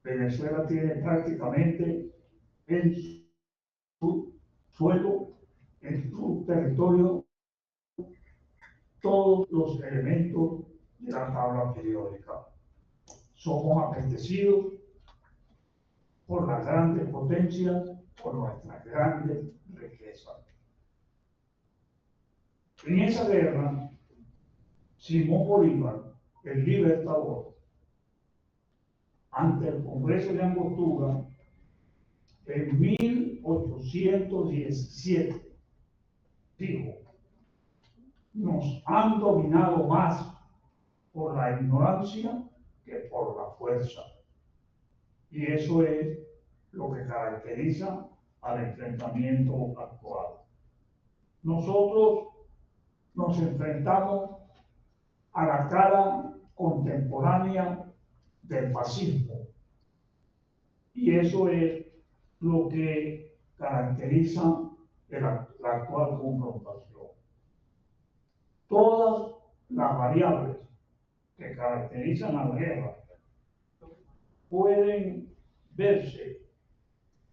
Speaker 5: Venezuela tiene prácticamente en su suelo, en su territorio, todos los elementos de la tabla periódica. Somos apetecidos por las grandes potencias, por nuestras grandes riquezas. En esa guerra, Simón Bolívar, el libertador, ante el Congreso de Angostura, en 1817, dijo: nos han dominado más por la ignorancia que por la fuerza. Y eso es lo que caracteriza al enfrentamiento actual. Nosotros nos enfrentamos a la cara contemporánea del fascismo. Y eso es lo que caracteriza la actual confrontación. Todas las variables que caracterizan a la guerra pueden verse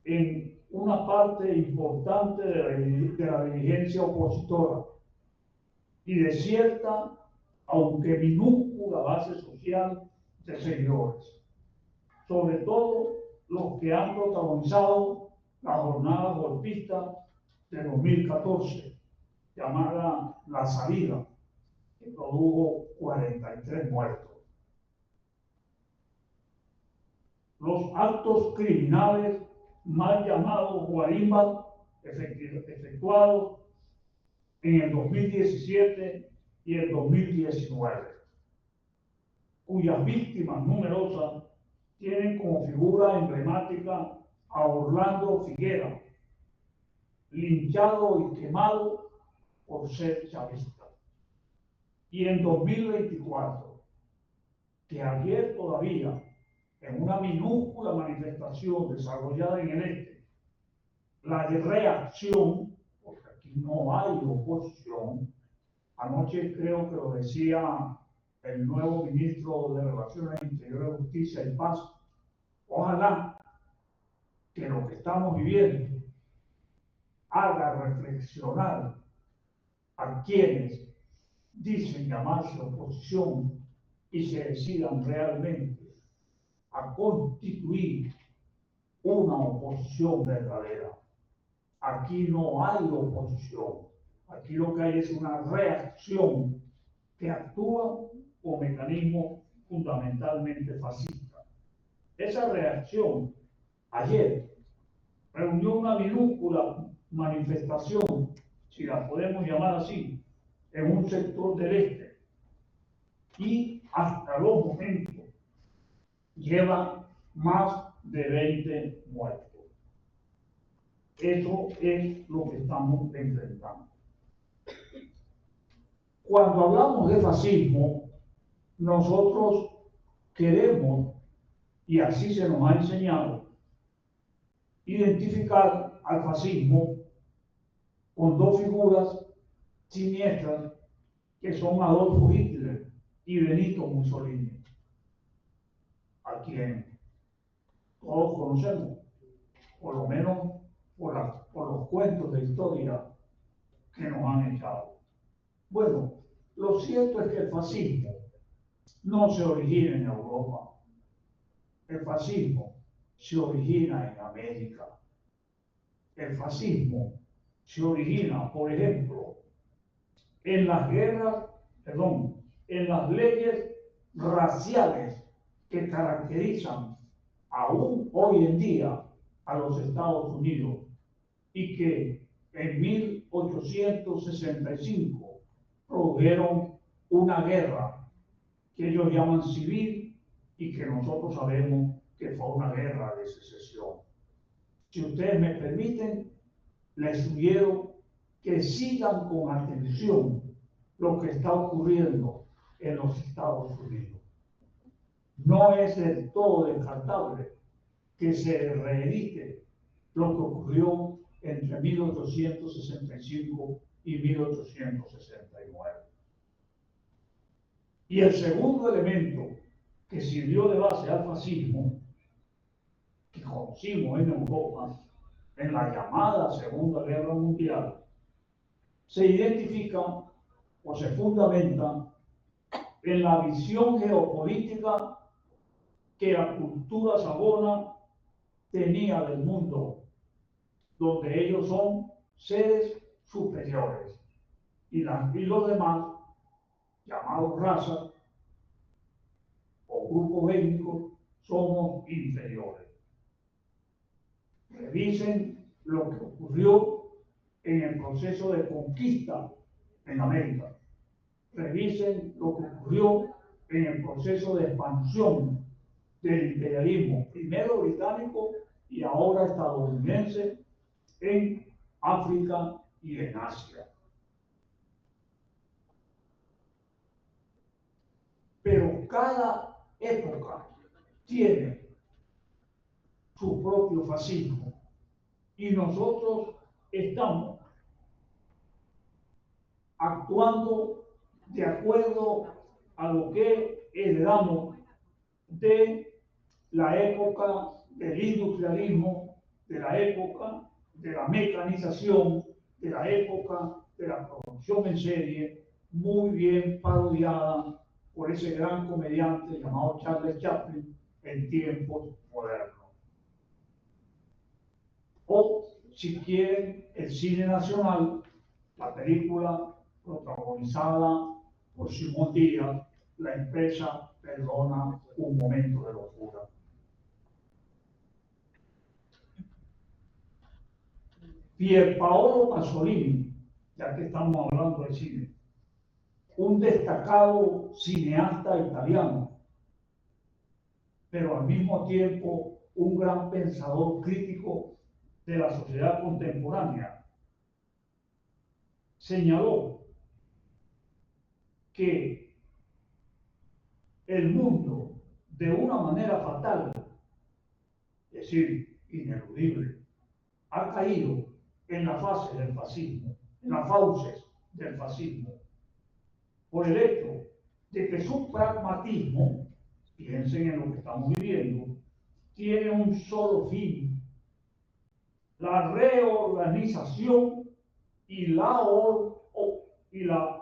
Speaker 5: en una parte importante de la dirigencia opositora y de cierta, aunque minúscula, base social de seguidores, sobre todo los que han protagonizado la jornada golpista de 2014, llamada La Salida, que produjo 43 muertos. Los actos criminales mal llamados guarimbas efectuados en el 2017 y el 2019, cuyas víctimas numerosas tienen como figura emblemática a Orlando Figuera, linchado y quemado por ser chavista. Y en 2024, que ayer todavía, en una minúscula manifestación desarrollada en el este, la reacción, porque aquí no hay oposición. Anoche creo que lo decía el nuevo ministro de Relaciones Interiores, Justicia y Paz. Ojalá que lo que estamos viviendo haga reflexionar a quienes dicen llamarse oposición y se decidan realmente a constituir una oposición verdadera. Aquí no hay oposición, aquí lo que hay es una reacción que actúa con mecanismos fundamentalmente fascistas. Esa reacción ayer reunió una minúscula manifestación, si la podemos llamar así, en un sector del este, y hasta los momentos lleva más de 20 muertos. Eso es lo que estamos enfrentando. Cuando hablamos de fascismo, nosotros queremos, y así se nos ha enseñado, identificar al fascismo con dos figuras siniestras que son Adolfo Hitler y Benito Mussolini, a quien todos conocemos, por lo menos por los cuentos de historia que nos han echado. Bueno, lo cierto es que el fascismo no se origina en Europa. El fascismo se origina en América. El fascismo se origina, por ejemplo, en las guerras, en las leyes raciales que caracterizan aún hoy en día a los Estados Unidos y que en 1865 produjeron una guerra que ellos llaman civil y que nosotros sabemos que fue una guerra de secesión. Si ustedes me permiten, les sugiero que sigan con atención lo que está ocurriendo en los Estados Unidos. No es del todo descartable que se reedite lo que ocurrió entre 1865 y 1869. Y el segundo elemento que sirvió de base al fascismo, que conocimos en Europa, en la llamada Segunda Guerra Mundial, se identifica o se fundamenta en la visión geopolítica que la cultura sabona tenía del mundo, donde ellos son seres superiores y los demás, llamados razas o grupos étnicos, somos inferiores. Revisen lo que ocurrió en el proceso de conquista en América. Revisen lo que ocurrió en el proceso de expansión del imperialismo, primero británico y ahora estadounidense, en África y en Asia. Pero cada época tiene su propio fascismo y nosotros estamos actuando de acuerdo a lo que heredamos de la época del industrialismo, de la época de la mecanización, de la época de la producción en serie, muy bien parodiada por ese gran comediante llamado Charles Chaplin en tiempos modernos. O, si quieren, el cine nacional, la película protagonizada por Simón Díaz, La empresa perdona un momento de locura. Pierpaolo Pasolini, ya que estamos hablando de cine, un destacado cineasta italiano, pero al mismo tiempo un gran pensador crítico de la sociedad contemporánea, señaló que el mundo, de una manera fatal, es decir, ineludible, ha caído en la fase del fascismo, en las fauces del fascismo, por el hecho de que su pragmatismo, piensen en lo que estamos viviendo, tiene un solo fin: la reorganización y la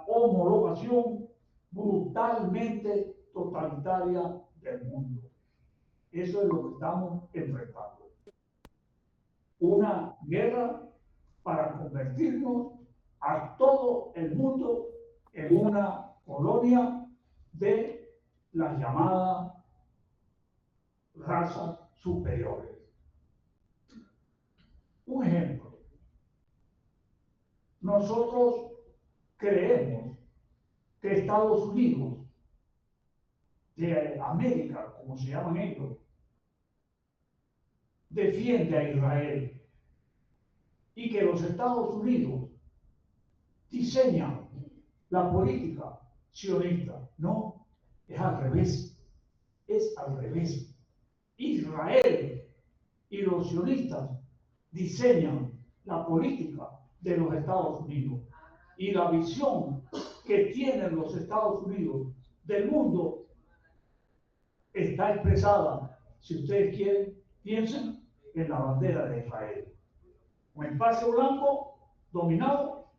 Speaker 5: homologación brutalmente totalitaria del mundo. Eso es lo que estamos enfrentando. Una guerra para convertirnos a todo el mundo en una colonia de las llamadas razas superiores. Un ejemplo. Nosotros creemos que Estados Unidos de América, como se llaman ellos, defiende a Israel y que los Estados Unidos diseñan la política sionista. No, es al revés. Es al revés. Israel y los sionistas diseñan la política de los Estados Unidos, y la visión que tienen los Estados Unidos del mundo está expresada, si ustedes quieren, piensen en la bandera de Israel, un espacio blanco dominado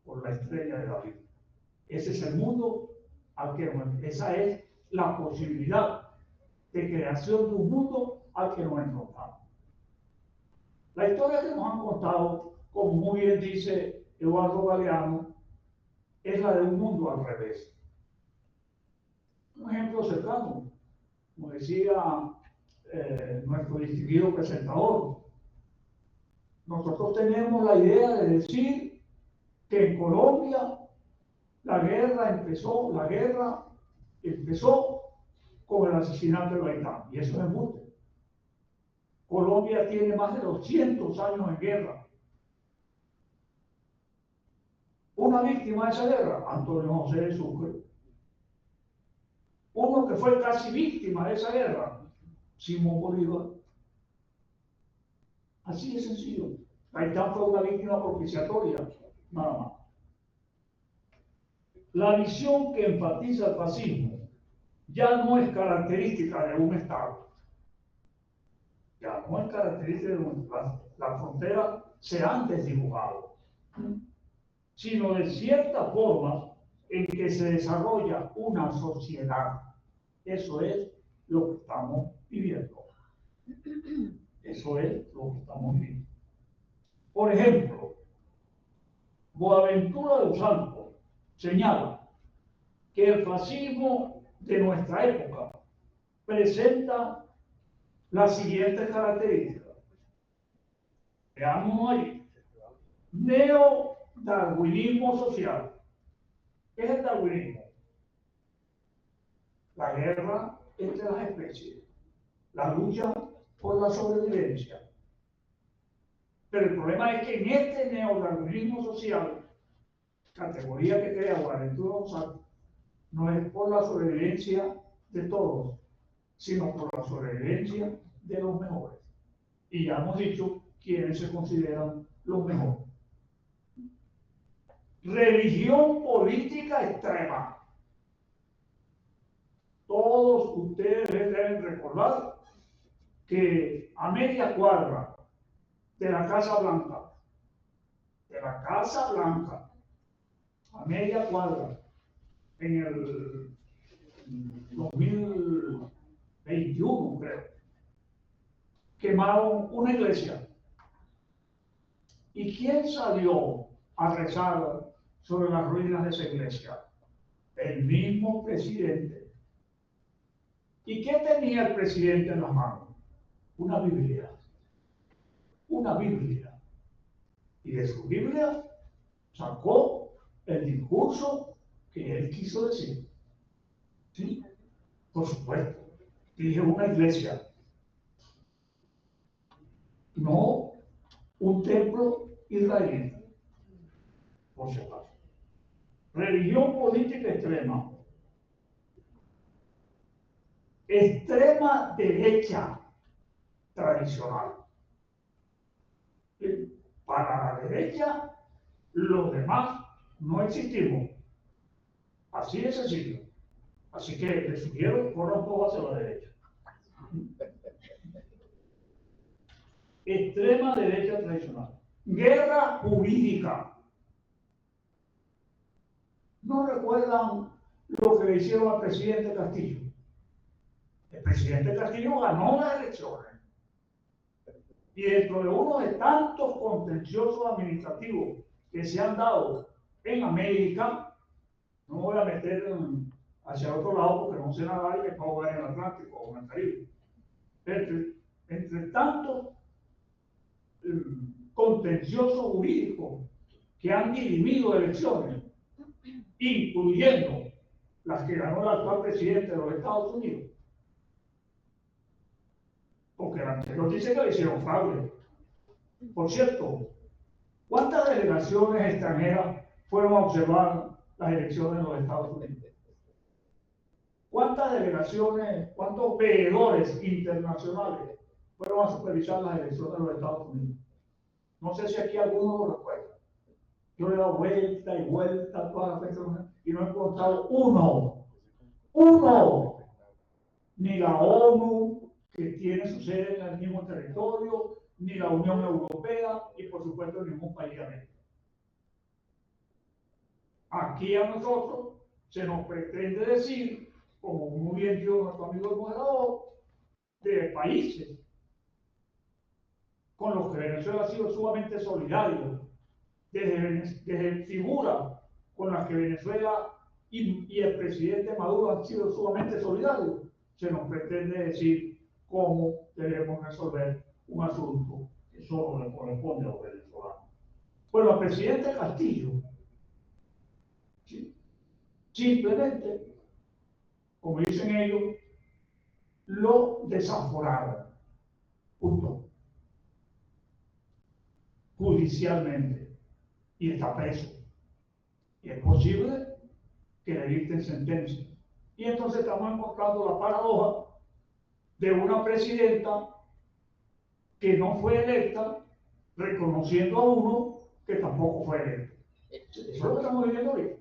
Speaker 5: por la estrella de David. Ese es el mundo al que esa es la posibilidad de creación de un mundo al que nos enfrentamos. La historia que nos han contado, como muy bien dice Eduardo Galeano, es la de un mundo al revés. Un ejemplo cercano, como decía nuestro distinguido presentador, nosotros tenemos la idea de decir que en Colombia la guerra empezó con el asesinato de Gaitán, y eso es embuste. Colombia tiene más de 200 años en guerra. Una víctima de esa guerra, Antonio José de Sucre. Uno que fue casi víctima de esa guerra, Simón Bolívar. Así de sencillo. Gaitán fue una víctima propiciatoria, nada más. La visión que enfatiza el fascismo ya no es característica de un Estado. Ya no es característica de un Estado. Las fronteras se han desdibujado, sino de cierta forma en que se desarrolla una sociedad. Eso es lo que estamos viviendo. Eso es lo que estamos viviendo. Por ejemplo, Boaventura de los Santos señala que el fascismo de nuestra época presenta las siguientes características. Veamos ahí. Neodarwinismo social. ¿Qué es el darwinismo? La guerra entre las especies, la lucha por la sobrevivencia. Pero el problema es que en este neodarwinismo social, categoría que crea Boaventura González, no es por la sobrevivencia de todos, sino por la sobrevivencia de los mejores. Y ya hemos dicho quiénes se consideran los mejores. Religión política extrema. Todos ustedes deben recordar que a media cuadra de la Casa Blanca, a media cuadra, en el 2021, creo, quemaron una iglesia. ¿Y quién salió a rezar sobre las ruinas de esa iglesia? El mismo presidente. ¿Y qué tenía el presidente en las manos? Una Biblia. Una Biblia. Y de su Biblia sacó el discurso que él quiso decir. ¿Sí? Por supuesto. Dije una iglesia. No un templo israelí. Por si acaso. Religión política extrema. Extrema derecha tradicional. que para la derecha los demás no existimos. Así de sencillo. Así que les sugiero que corran todos hacia la derecha. Extrema derecha tradicional. Guerra jurídica. ¿No recuerdan lo que le hicieron al presidente Castillo? El presidente Castillo ganó las elecciones. Y dentro de uno de tantos contenciosos administrativos que se han dado en América, no me voy a meter hacia otro lado porque no sé nadar y me puedo ver en el Atlántico o en el Caribe. Entre tantos contenciosos jurídicos que han dirimido elecciones, incluyendo las que ganó el actual presidente de los Estados Unidos, porque el anterior dice que le hicieron fraude. Por cierto, ¿cuántas delegaciones extranjeras fueron a observar las elecciones en los Estados Unidos? ¿Cuántas delegaciones, cuántos veedores internacionales fueron a supervisar las elecciones en los Estados Unidos? No sé si aquí alguno lo recuerda. Yo le he dado vuelta y vuelta a todas las elecciones y no he encontrado uno. Ni la ONU, que tiene su sede en el mismo territorio, ni la Unión Europea y por supuesto ningún país de América. Aquí a nosotros se nos pretende decir, como muy bien dijo nuestro amigo el moderador, de países con los que Venezuela ha sido sumamente solidario, desde figuras con las que Venezuela y el presidente Maduro han sido sumamente solidarios, se nos pretende decir cómo debemos resolver un asunto que solo le corresponde a los venezolanos. Bueno, al presidente Castillo, ¿sí? Simplemente, como dicen ellos, lo desaforaron, punto, judicialmente, y está preso. Y es posible que le dicten sentencia. Y entonces estamos encontrando la paradoja de una presidenta que no fue electa, reconociendo a uno que tampoco fue electo. Eso es lo que estamos viviendo hoy.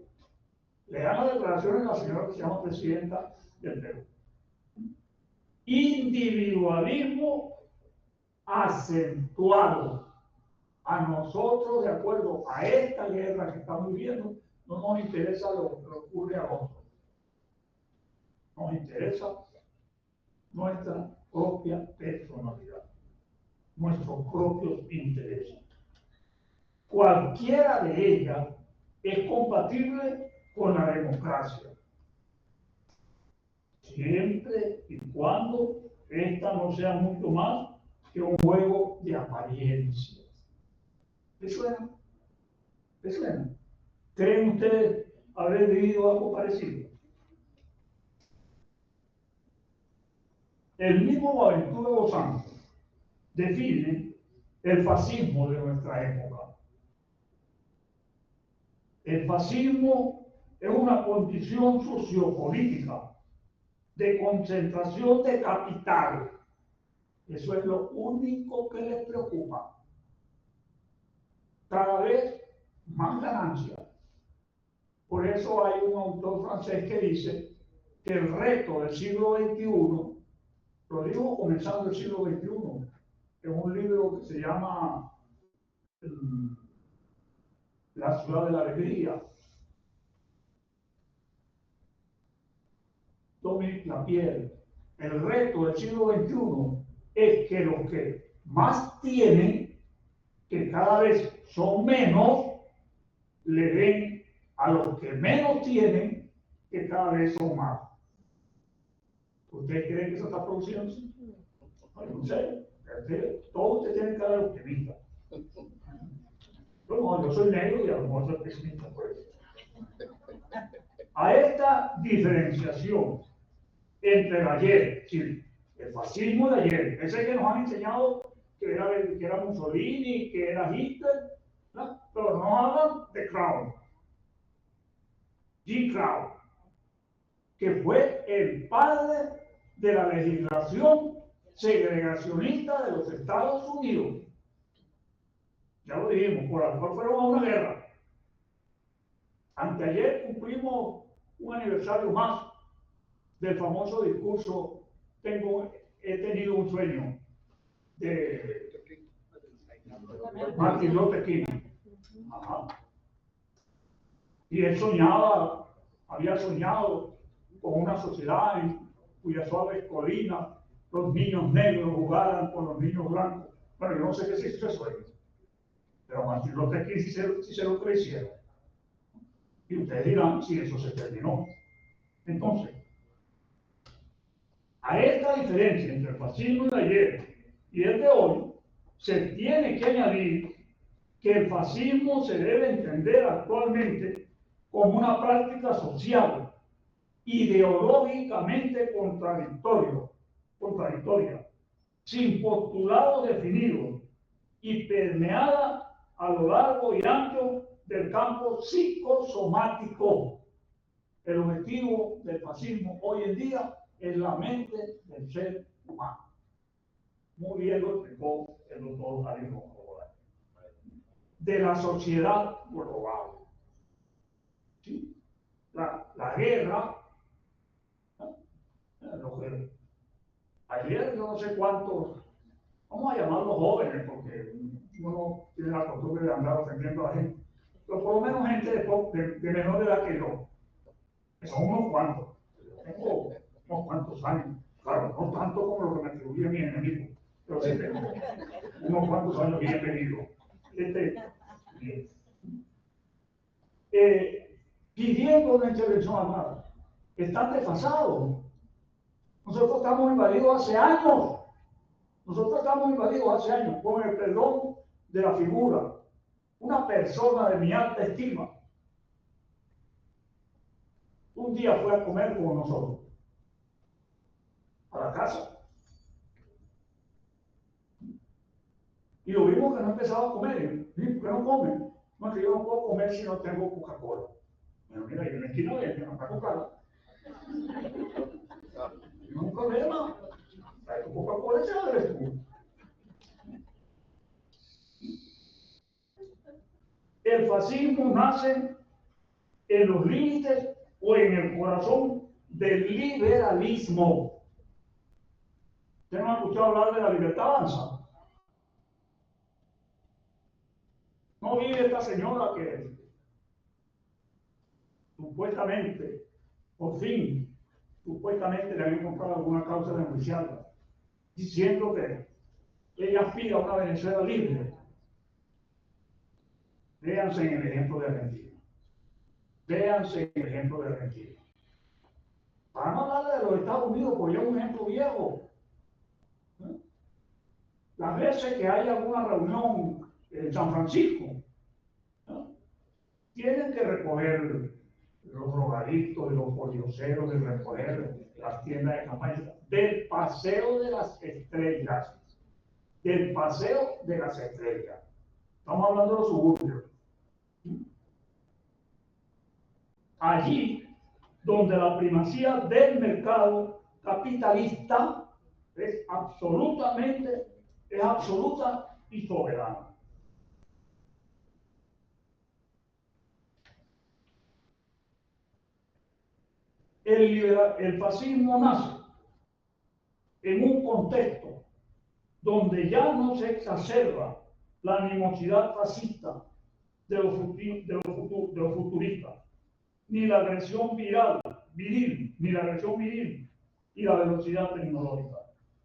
Speaker 5: Le dan las declaraciones a la señora que se llama presidenta del Perú. Individualismo acentuado. A nosotros, de acuerdo a esta guerra que estamos viviendo, no nos interesa lo que ocurre a otros. Nos interesa nuestra propia personalidad, nuestros propios intereses. Cualquiera de ellas es compatible con la democracia, siempre y cuando esta no sea mucho más que un juego de apariencias. ¿Les suena? ¿Les suena? ¿Creen ustedes haber vivido algo parecido? El mismo Boaventura dos Santos define el fascismo de nuestra época. El fascismo es una condición sociopolítica de concentración de capital. Eso es lo único que les preocupa. Cada vez más ganancias. Por eso hay un autor francés que dice que el reto del siglo XXI, lo digo comenzando el siglo XXI, es un libro que se llama La ciudad de la alegría. Dominique Lapierre. El reto del siglo XXI es que los que más tienen, que cada vez son menos, le den a los que menos tienen, que cada vez son más. ¿Ustedes creen que eso está produciendo? No sé. Todos ustedes tienen que dar optimista. Yo soy negro y a lo mejor soy pesimista por eso. A esta diferenciación entre el ayer, sí, el fascismo de ayer, ese que nos han enseñado que era Mussolini, que era Hitler, ¿no? Pero no hablan de Crown, G. Crown, que fue el padre de la legislación segregacionista de los Estados Unidos. ya lo dijimos, por la cual fueron a una guerra. Anteayer cumplimos un aniversario más del famoso discurso he tenido un sueño de Martin Luther King. Ajá. Y él había soñado con una sociedad en cuyas suaves colinas los niños negros jugaran con los niños blancos. Bueno, yo no sé qué se hizo eso, pero Martin Luther King sí se lo creyeron. Y ustedes dirán si eso se terminó. Entonces, a esta diferencia entre el fascismo de ayer y el de hoy, se tiene que añadir que el fascismo se debe entender actualmente como una práctica social, ideológicamente contradictoria, sin postulados definidos y permeada a lo largo y ancho del campo psicosomático. El objetivo del fascismo hoy en día es la mente del ser humano. Muy bien lo explicó el doctor Alejo de la sociedad global. ¿Sí? La guerra, ayer yo no sé cuántos, vamos a llamarlos jóvenes, porque uno tiene la costumbre de andar ofendiendo a la gente, pero por lo menos gente de menor edad que yo, que son unos cuantos. Tengo unos cuantos años, claro, no tanto como lo que me atribuye mi enemigo, pero sí tengo unos cuantos años bien venido. Pidiendo una intervención armada. Están desfasados. Nosotros estamos invadidos hace años. Con el perdón de la figura. Una persona de mi alta estima. Un día fue a comer con nosotros. A la casa. Y lo vimos que no empezaba a comer. ¿Por qué no come? No, es que yo no puedo comer si no tengo Coca-Cola. Bueno, mira, yo en la esquina de que no está Coca-Cola. No hay problema. La Coca-Cola se la debes tú. El fascismo nace en los límites o en el corazón del liberalismo. ¿Ustedes no han escuchado hablar de la libertad avanza? ¿No vive esta señora que supuestamente, por fin, supuestamente le han encontrado alguna causa de enjuiciarla, diciendo que ella aspira a una Venezuela libre? Véanse en el ejemplo de Argentina. Van a hablar de los Estados Unidos porque es un ejemplo viejo. Las veces que hay alguna reunión en San Francisco, tienen que recoger los drogadictos y los polioceros, de recoger las tiendas de campaña, del Paseo de las Estrellas. Estamos hablando de los suburbios. Allí donde la primacía del mercado capitalista es absoluta y soberana. El fascismo nace en un contexto donde ya no se exacerba la animosidad fascista de los futuristas, ni la agresión viril y la velocidad tecnológica,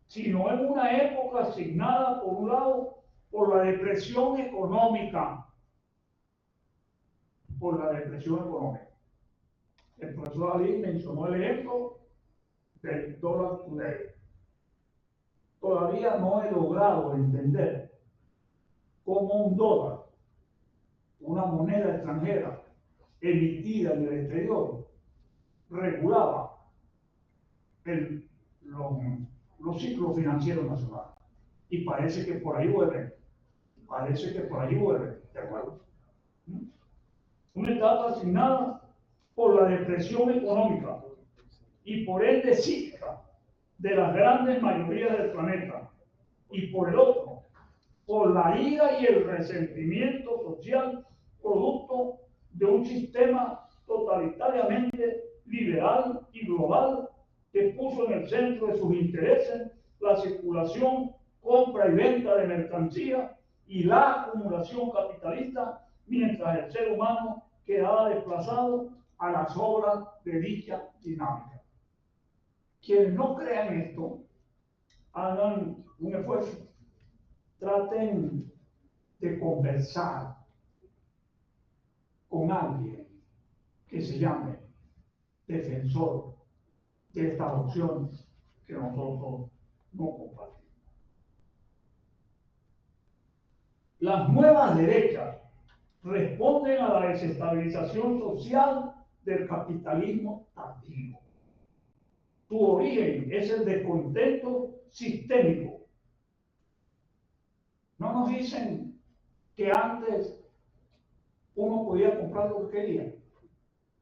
Speaker 5: sino en una época asignada, por un lado, por la depresión económica. El profesor Ali mencionó el ejemplo del dólar today. Todavía no he logrado entender cómo un dólar, una moneda extranjera emitida en el exterior, regulaba los ciclos financieros nacionales. Y parece que por ahí vuelven. ¿De acuerdo? Una etapa asignada por la depresión económica y por ende psíquica de las grandes mayorías del planeta, y por el otro, por la ira y el resentimiento social producto de un sistema totalitariamente liberal y global que puso en el centro de sus intereses la circulación, compra y venta de mercancía y la acumulación capitalista, mientras el ser humano quedaba desplazado a las obras de dicha dinámica. Quienes no crean esto, hagan un esfuerzo, traten de conversar con alguien que se llame defensor de estas opciones que nosotros no compartimos. Las nuevas derechas responden a la desestabilización social del capitalismo tardío. Su origen es el descontento sistémico. No nos dicen que antes uno podía comprar lo que quería,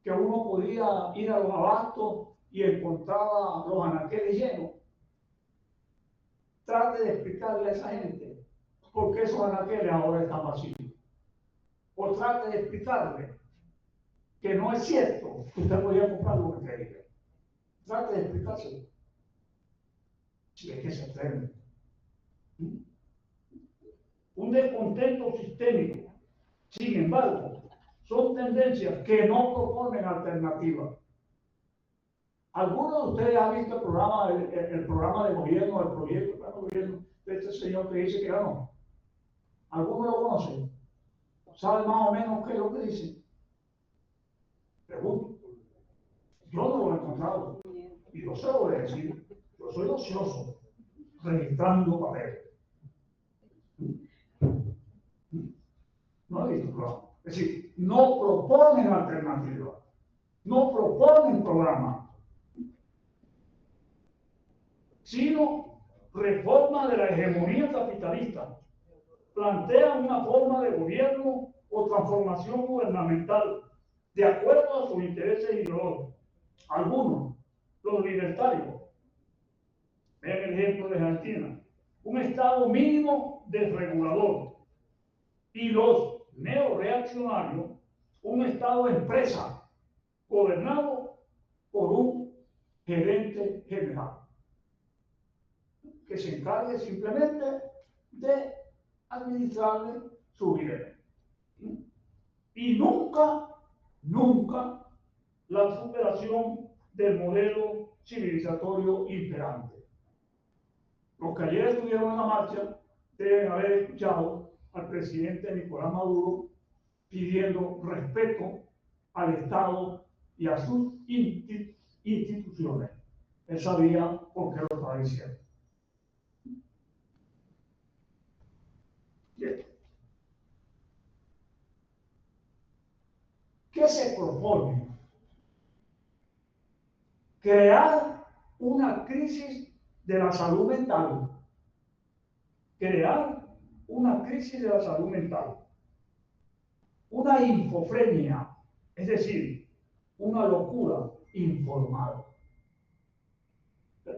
Speaker 5: que uno podía ir a los abastos y encontraba los anaqueles llenos. Trate de explicarle a esa gente por qué esos anaqueles ahora están vacíos. O trate de explicarle que no es cierto que usted podía comprar lo que quería. Trate de explicárselo. Si es que se atreve. Un descontento sistémico, sin embargo, son tendencias que no proponen alternativas. ¿Alguno de ustedes ha visto el programa de gobierno, el proyecto de gobierno de este señor que dice que ganó? ¿Alguno lo conoce? ¿Sabe más o menos qué es lo que dice? Pregunto. Yo no lo he encontrado. Y yo se lo voy a decir. Yo soy ocioso, registrando papeles. No he visto programa. Es decir, no proponen alternativas. No proponen programas. Sino reforma de la hegemonía capitalista. Plantean una forma de gobierno o transformación gubernamental de acuerdo a sus intereses ideológicos. Algunos, los libertarios, vean el ejemplo de Argentina, un Estado mínimo desregulador, y los neoreaccionarios, un Estado empresa gobernado por un gerente general que se encargue simplemente de administrarle su vida. Y nunca la superación del modelo civilizatorio imperante. Los que ayer estuvieron en la marcha deben haber escuchado al presidente Nicolás Maduro pidiendo respeto al Estado y a sus instituciones. Él sabía por qué lo estaba diciendo. Bien. ¿Qué se propone? Crear una crisis de la salud mental. Crear una crisis de la salud mental. Una infofrenia, es decir, una locura informada.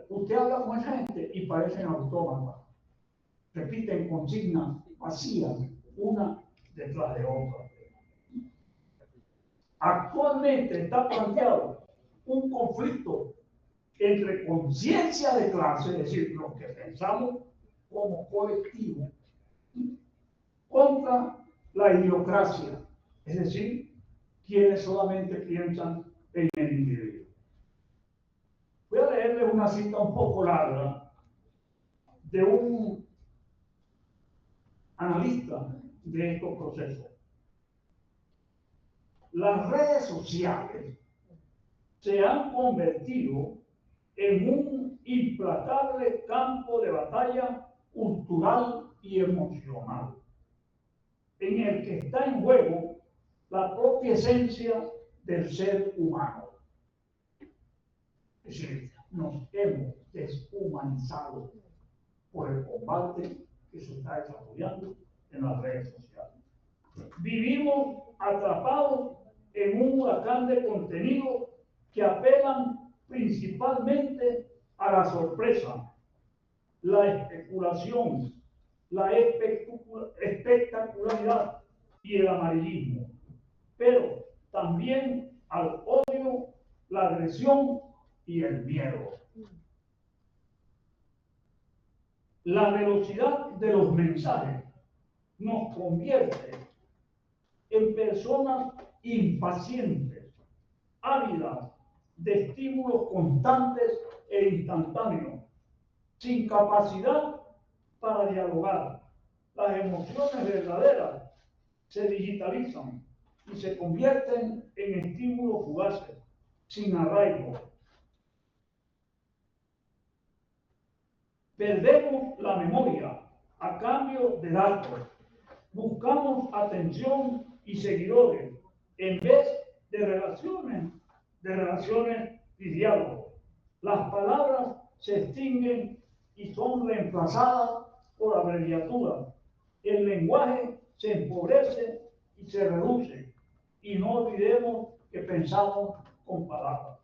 Speaker 5: Usted habla con esa gente y parecen autómatas. Repiten consignas vacías, una detrás de otra. Actualmente está planteado un conflicto entre conciencia de clase, es decir, los que pensamos como colectivo, contra la idiocracia, es decir, quienes solamente piensan en el individuo. Voy a leerles una cita un poco larga de un analista de estos procesos. Las redes sociales se han convertido en un implacable campo de batalla cultural y emocional, en el que está en juego la propia esencia del ser humano. Es decir, nos hemos deshumanizado por el combate que se está desarrollando en las redes sociales. Vivimos atrapados en un huracán de contenido que apelan principalmente a la sorpresa, la especulación la espectacularidad y el amarillismo, pero también al odio, la agresión y el miedo. La velocidad de los mensajes nos convierte en personas impacientes, ávidas de estímulos constantes e instantáneos, sin capacidad para dialogar. Las emociones verdaderas se digitalizan y se convierten en estímulos fugaces, sin arraigo. Perdemos la memoria a cambio de datos. Buscamos atención y seguidores en vez de relaciones y diálogos. Las palabras se extinguen y son reemplazadas por abreviaturas. El lenguaje se empobrece y se reduce. Y no olvidemos que pensamos con palabras.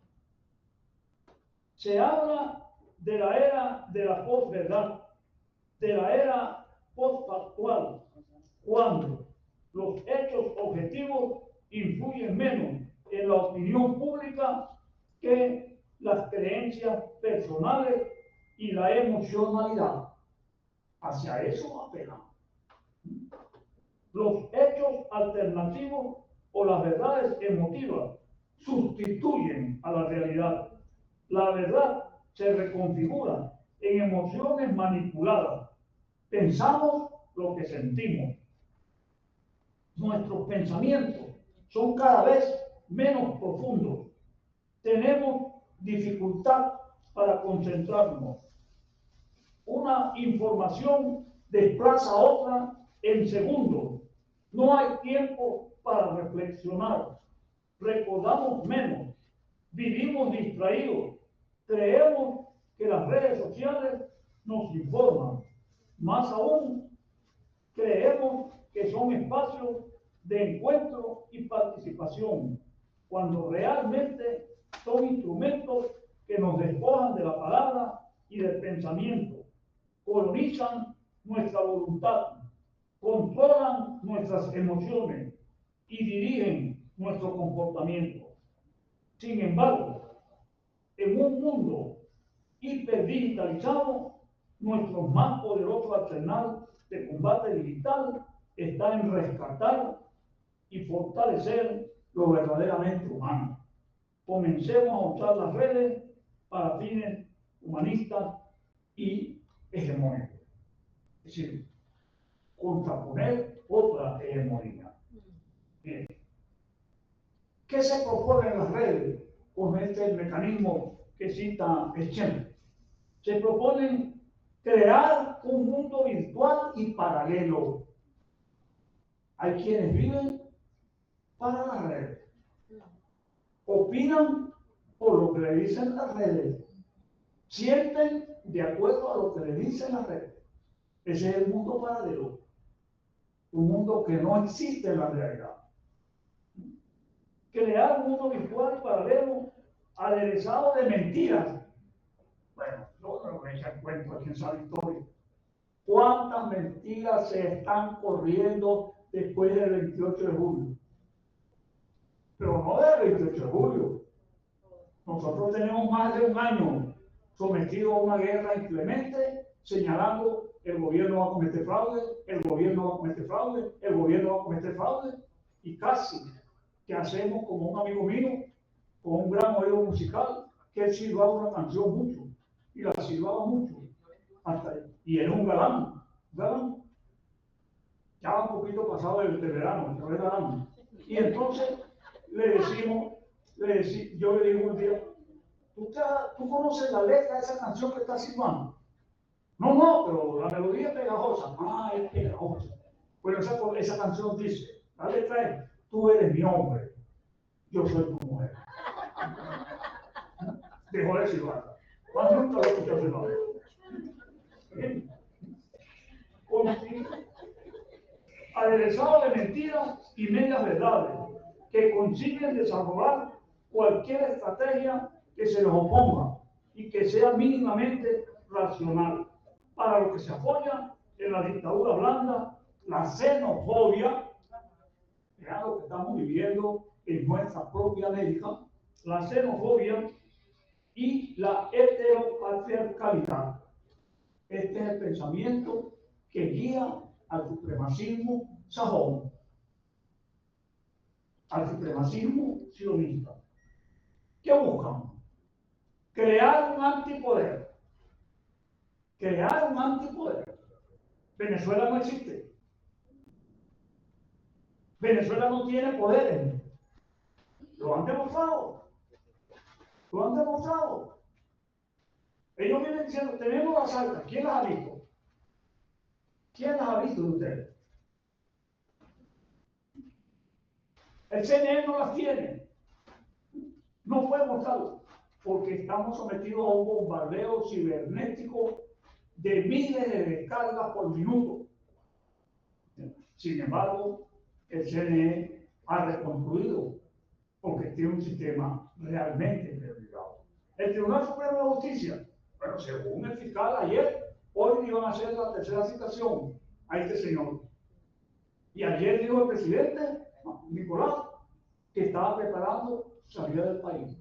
Speaker 5: Se habla de la era de la posverdad, de la era postfactual, cuando los hechos objetivos influyen menos en la opinión pública que las creencias personales y la emocionalidad. Hacia eso apelan. Los hechos alternativos o las verdades emotivas sustituyen a la realidad. La verdad se reconfigura en emociones manipuladas. Pensamos lo que sentimos. Nuestros pensamientos son cada vez menos profundos. Tenemos dificultad para concentrarnos. Una información desplaza a otra en segundos. No hay tiempo para reflexionar. Recordamos menos. Vivimos distraídos. Creemos que las redes sociales nos informan. Más aún, creemos que son espacios de encuentro y participación, cuando realmente son instrumentos que nos despojan de la palabra y del pensamiento, colonizan nuestra voluntad, controlan nuestras emociones y dirigen nuestro comportamiento. Sin embargo, en un mundo hiperdigitalizado, nuestro más poderoso arsenal de combate digital está en rescatar y fortalecer lo verdaderamente humano. Comencemos a usar las redes para fines humanistas y hegemónicos. Es decir, contraponer otra hegemonía. Bien. ¿Qué se propone en las redes con este mecanismo que cita Echenique? Se proponen crear un mundo virtual y paralelo. Hay quienes viven para las redes, opinan por lo que le dicen las redes, sienten de acuerdo a lo que le dicen las redes. Ese es el mundo paralelo, un mundo que no existe en la realidad. Crear un mundo virtual y paralelo aderezado de mentiras. Bueno, yo no me echa cuento aquí en esa historia. ¿Cuántas mentiras se están corriendo después del 28 de julio? Pero no del 28 de julio. Nosotros tenemos más de un año sometidos a una guerra inclemente, señalando el gobierno va a cometer fraude, el gobierno va a cometer fraude, el gobierno va a cometer fraude, y casi que hacemos como un amigo mío, con un gran oído musical, que él silbaba una canción mucho, y la silbaba mucho, hasta ahí. Y era un galán, ya un poquito pasado el verano, pero era galán. Y entonces yo le digo un día, ¿tú conoces la letra de esa canción que está silbando? No, pero la melodía es pegajosa. Ah, es pegajosa. Bueno, esa canción dice, la letra es, tú eres mi hombre, yo soy tu mujer. Dejó de silbar. ¿Cuánto nunca lo escuchó silbar? Bien. Aderezado de mentiras y medias verdades que consiguen desarrollar cualquier estrategia que se les oponga y que sea mínimamente racional. Para lo que se apoya en la dictadura blanda, la xenofobia, que es lo que estamos viviendo en nuestra propia América, la xenofobia y la heteropatriarcalidad. Este es el pensamiento que guía al supremacismo sajón, al supremacismo sionista. ¿Qué buscan? Crear un antipoder. Crear un antipoder. Venezuela no existe. Venezuela no tiene poderes. Lo han demostrado. Lo han demostrado. Ellos vienen diciendo, tenemos las arcas. ¿Quién las ha visto? ¿Quién las ha visto de ustedes? El CNN no las tiene. No fue mostrado. Porque estamos sometidos a un bombardeo cibernético de miles de descargas por minuto. Sin embargo, el CNE ha reconstruido porque tiene un sistema realmente privilegiado. El Tribunal Supremo de Justicia, bueno, según el fiscal ayer, hoy iban a hacer la tercera citación a este señor. Y ayer dijo el presidente, Nicolás, que estaba preparando su salida del país.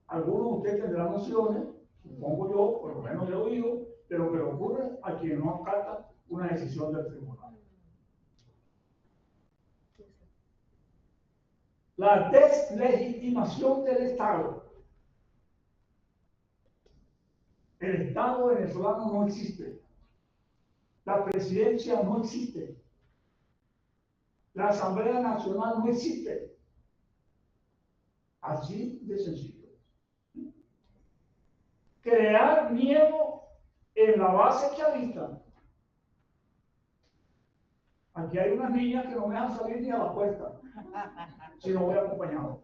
Speaker 5: Algunos de ustedes tendrán nociones, supongo yo, por lo menos he oído, de lo que le ocurre a quien no acata una decisión del tribunal. La deslegitimación del Estado. El Estado venezolano no existe. La presidencia no existe. La Asamblea Nacional no existe. Así de sencillo. Crear miedo en la base chavista. Aquí hay unas niñas que no me dejan salir ni a la puerta si no voy acompañado.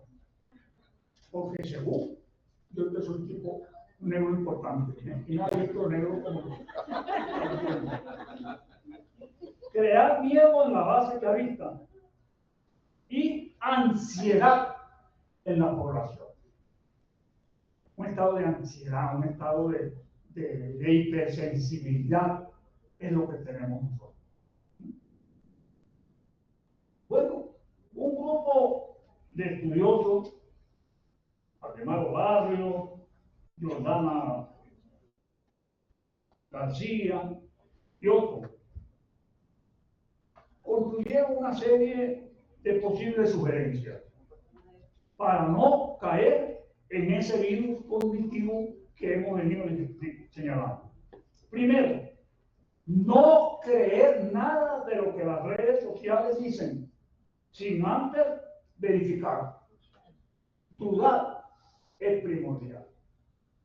Speaker 5: Porque según yo que soy un tipo negro importante, y no hay visto negro como yo. Crear miedo en la base chavista y ansiedad en la población. Un estado de ansiedad, un estado de hipersensibilidad es lo que tenemos nosotros. Bueno, un grupo de estudiosos, Ademaro Barrio, Jordana García y otros, construyeron una serie de posibles sugerencias para no caer en ese virus cognitivo que hemos venido señalando. Primero, no creer nada de lo que las redes sociales dicen, sin antes verificar. Dudar es primordial.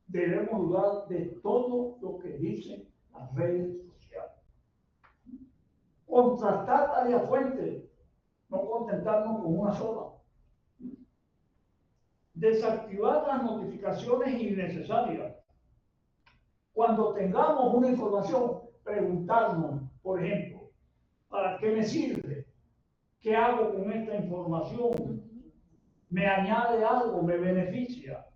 Speaker 5: Debemos dudar de todo lo que dicen las redes sociales. Contrastar varias fuentes, no contentarnos con una sola. Desactivar las notificaciones innecesarias. Cuando tengamos una información, preguntarnos, por ejemplo, ¿para qué me sirve? ¿Qué hago con esta información? ¿Me añade algo? ¿Me beneficia?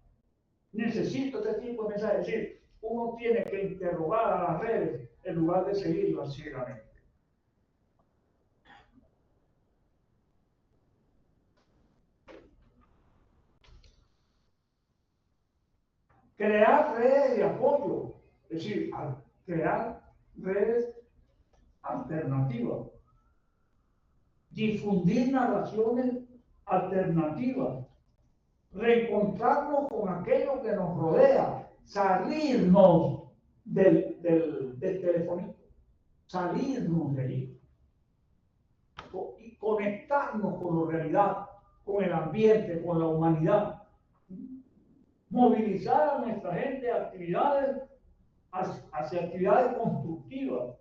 Speaker 5: Necesito este tipo de mensajes. Es decir, uno tiene que interrogar a las redes en lugar de seguirlas ciegamente. Crear redes de apoyo, es decir, crear redes alternativas. Difundir narraciones alternativas. Reencontrarnos con aquello que nos rodea, salirnos del telefonito, salirnos de allí y conectarnos con la realidad, con el ambiente, con la humanidad. Movilizar a nuestra gente a actividades, hacia actividades constructivas,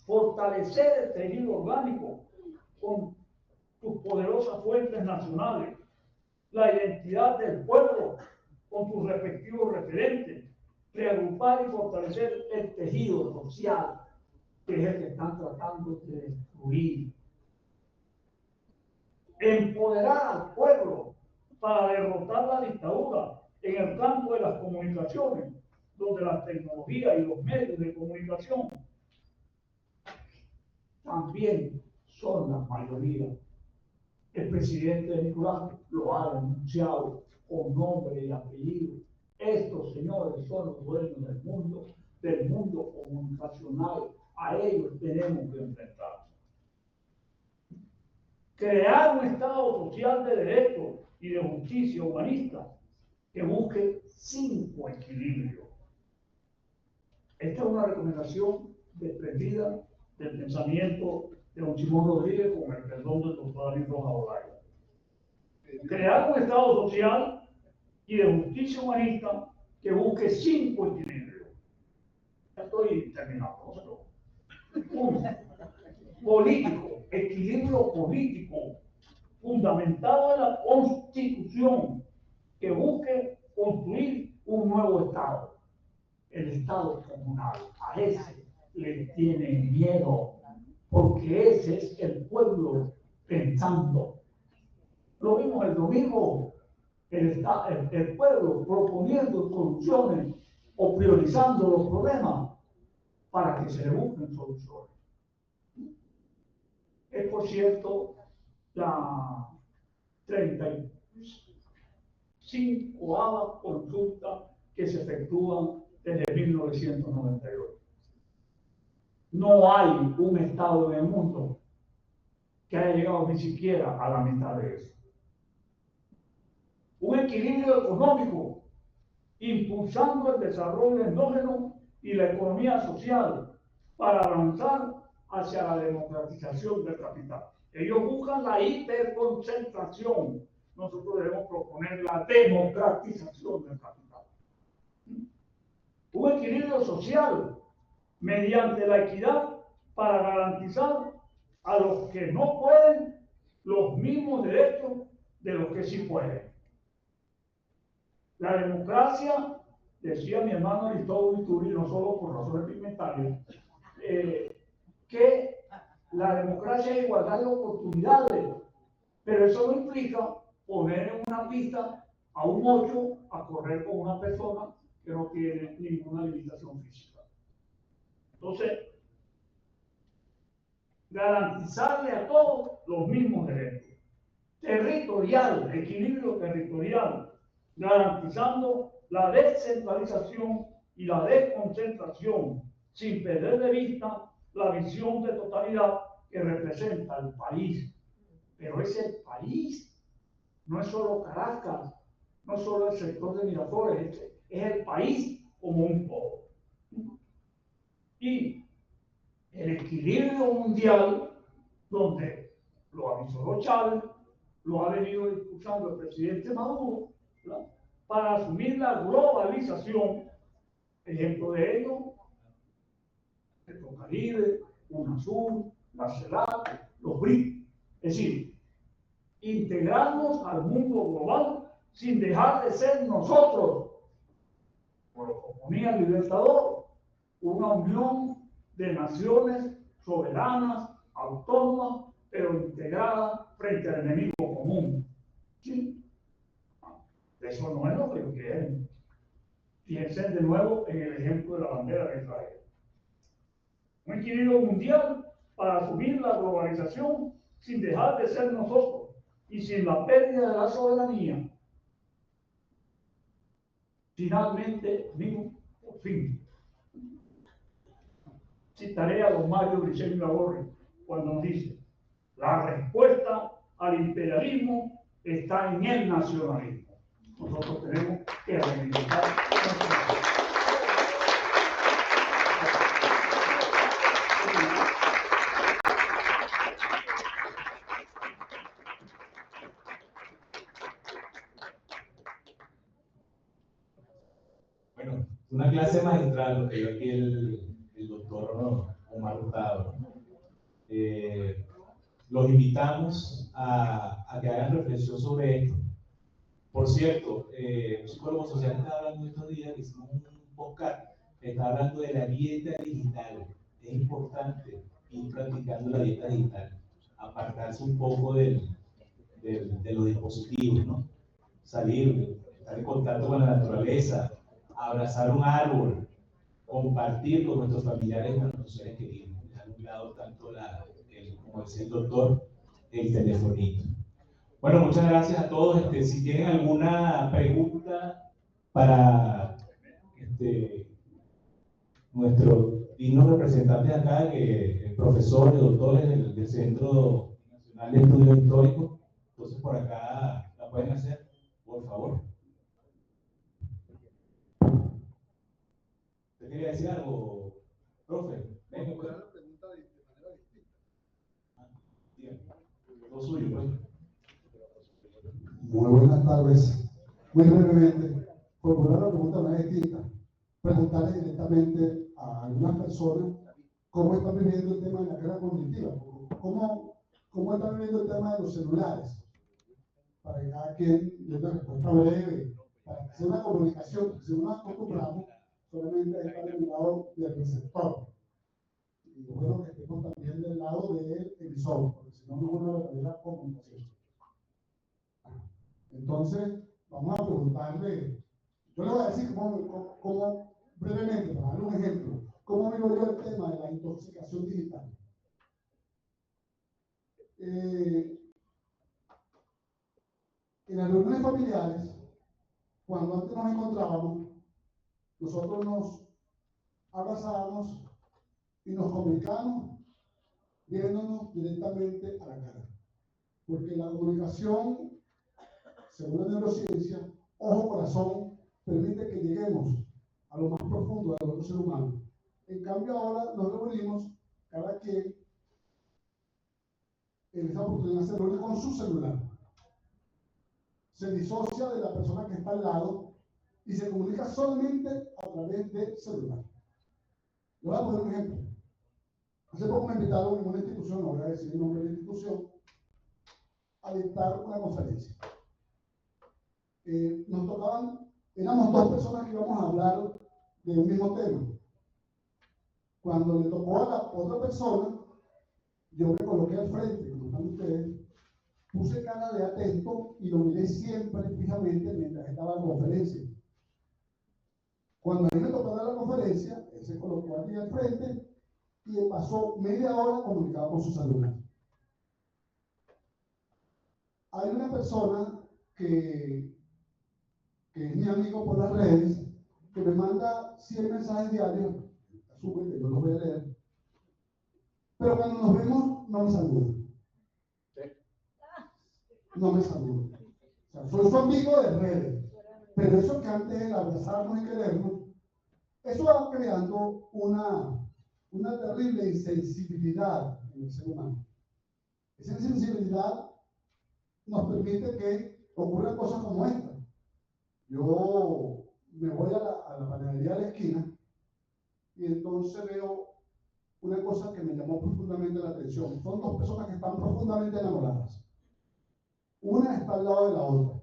Speaker 5: fortalecer el tejido orgánico con tus poderosas fuentes nacionales, la identidad del pueblo con sus respectivos referentes, reagrupar y fortalecer el tejido social, que es el que están tratando de destruir. Empoderar al pueblo para derrotar la dictadura en el campo de las comunicaciones, donde la tecnología y los medios de comunicación también son la mayoría. El presidente Nicolás lo ha denunciado con nombre y apellido. Estos señores son los dueños del mundo comunicacional. A ellos tenemos que enfrentarnos. Crear un Estado social de derecho y de justicia humanista que busque 5 equilibrios. Esta es una recomendación desprendida del pensamiento de don Simón Rodríguez con el perdón del doctor David Rojas Olaya. Crear un Estado social y de justicia humanista que busque 5 equilibrios. Ya estoy terminando, no se preocupe. 1. Político, equilibrio político fundamentado en la Constitución que busque construir un nuevo Estado, el Estado comunal. A ese le tienen miedo, porque ese es el pueblo pensando. Lo vimos el domingo, el pueblo proponiendo soluciones o priorizando los problemas para que se le busquen soluciones. Es, por cierto, la 35ª consulta que se efectúa desde 1998. No hay un Estado en el mundo que haya llegado ni siquiera a la mitad de eso. Un equilibrio económico, impulsando el desarrollo endógeno y la economía social para avanzar hacia la democratización del capital. Ellos buscan la hiperconcentración. Nosotros debemos proponer la democratización del capital. Un equilibrio social mediante la equidad para garantizar a los que no pueden los mismos derechos de los que sí pueden. La democracia, decía mi hermano Aristóbulo Ituri, no solo por razones pigmentarias, que la democracia es igualdad de oportunidades, pero eso no implica poner en una pista a un 8 a correr con una persona que no tiene ninguna limitación física. Entonces, garantizarle a todos los mismos derechos. Territorial, equilibrio territorial, garantizando la descentralización y la desconcentración, sin perder de vista la visión de totalidad que representa el país. Pero ese país no es solo Caracas, no es solo el sector de Miraflores, es el país como un todo. Y el equilibrio mundial, donde lo avisó Chávez, lo ha venido impulsando el presidente Maduro, ¿verdad?, para asumir la globalización. Ejemplo de ello, Petrocaribe, UNASUR, la CELAC, los BRICS. Es decir, integrarnos al mundo global sin dejar de ser nosotros, como lo proponía el Libertador, una unión de naciones soberanas, autónomas, pero integradas frente al enemigo común. ¿Sí? Eso no es lo que quieren. Piensen de nuevo en el ejemplo de la bandera de Israel. Un equilibrio mundial para asumir la globalización sin dejar de ser nosotros y sin la pérdida de la soberanía. Finalmente, digo, por fin, citaré a don Mario Briceño Lagorri cuando nos dice: la respuesta al imperialismo está en el nacionalismo. Nosotros tenemos que reivindicar nacionalismo.
Speaker 1: Bueno, una clase magistral lo que dio aquí el doctor Omar Hurtado. Los invitamos a que hagan reflexión sobre esto. Por cierto, un psicólogo social estaba hablando estos días, hicimos un podcast, está hablando de la dieta digital. Es importante ir practicando la dieta digital, apartarse un poco de los dispositivos, ¿no? Salir, estar en contacto con la naturaleza, abrazar un árbol, compartir con nuestros familiares y con nuestros seres queridos. Dejar a un lado tanto como decía el doctor, el telefonito. Bueno, muchas gracias a todos. Si tienen alguna pregunta para nuestro digno representante acá, que es profesor y doctor del Centro Nacional de Estudios Históricos, entonces por acá la pueden hacer, por favor. ¿Usted quería decir algo, profe? Venga, pues.
Speaker 2: La pregunta de manera distinta.
Speaker 1: Bien, lo suyo, pues.
Speaker 6: Muy buenas tardes. Muy brevemente, formular la pregunta de manera distinta. Preguntarle directamente a algunas personas cómo están viviendo el tema de la guerra cognitiva, cómo están viviendo el tema de los celulares, para que cada quien le dé una respuesta breve, para que sea una comunicación, porque si no nos acostumbramos solamente a estar del lado del receptor. Y bueno, que estemos también del lado del emisor, porque si no, no es una verdadera comunicación. Entonces, vamos a preguntarle, yo le voy a decir cómo brevemente, para dar un ejemplo, cómo vivo yo el tema de la intoxicación digital. En las reuniones familiares, cuando antes nos encontrábamos, nosotros nos abrazábamos y nos comunicábamos viéndonos directamente a la cara. Porque la comunicación, según la neurociencia, ojo-corazón, permite que lleguemos a lo más profundo del otro ser humano. En cambio, ahora nos reunimos, cada quien en esta oportunidad se reúne con su celular. Se disocia de la persona que está al lado y se comunica solamente a través del celular. Le voy a poner un ejemplo. Hace poco me invitaron en una institución, no voy a decir el nombre de la institución, a dictar una conferencia. Nos tocaban, éramos dos personas que íbamos a hablar de un mismo tema. Cuando le tocó a la otra persona, yo me coloqué al frente, como están ustedes, puse cara de atento y lo miré siempre fijamente mientras estaba en la conferencia. Cuando a mí me tocó dar la conferencia, él se colocó allí al frente y pasó media hora comunicado con su celular. Hay una persona que es mi amigo por las redes, que me manda 100 mensajes diarios, asume que yo los voy a leer, pero cuando nos vemos no me saluda. No me saluda. O sea, soy su amigo de redes, pero eso que antes era abrazarnos y querernos, eso va creando una terrible insensibilidad en el ser humano. Esa insensibilidad nos permite que ocurran cosas como esta. Yo me voy a la panadería de la esquina y entonces veo una cosa que me llamó profundamente la atención. Son dos personas que están profundamente enamoradas. Una está al lado de la otra.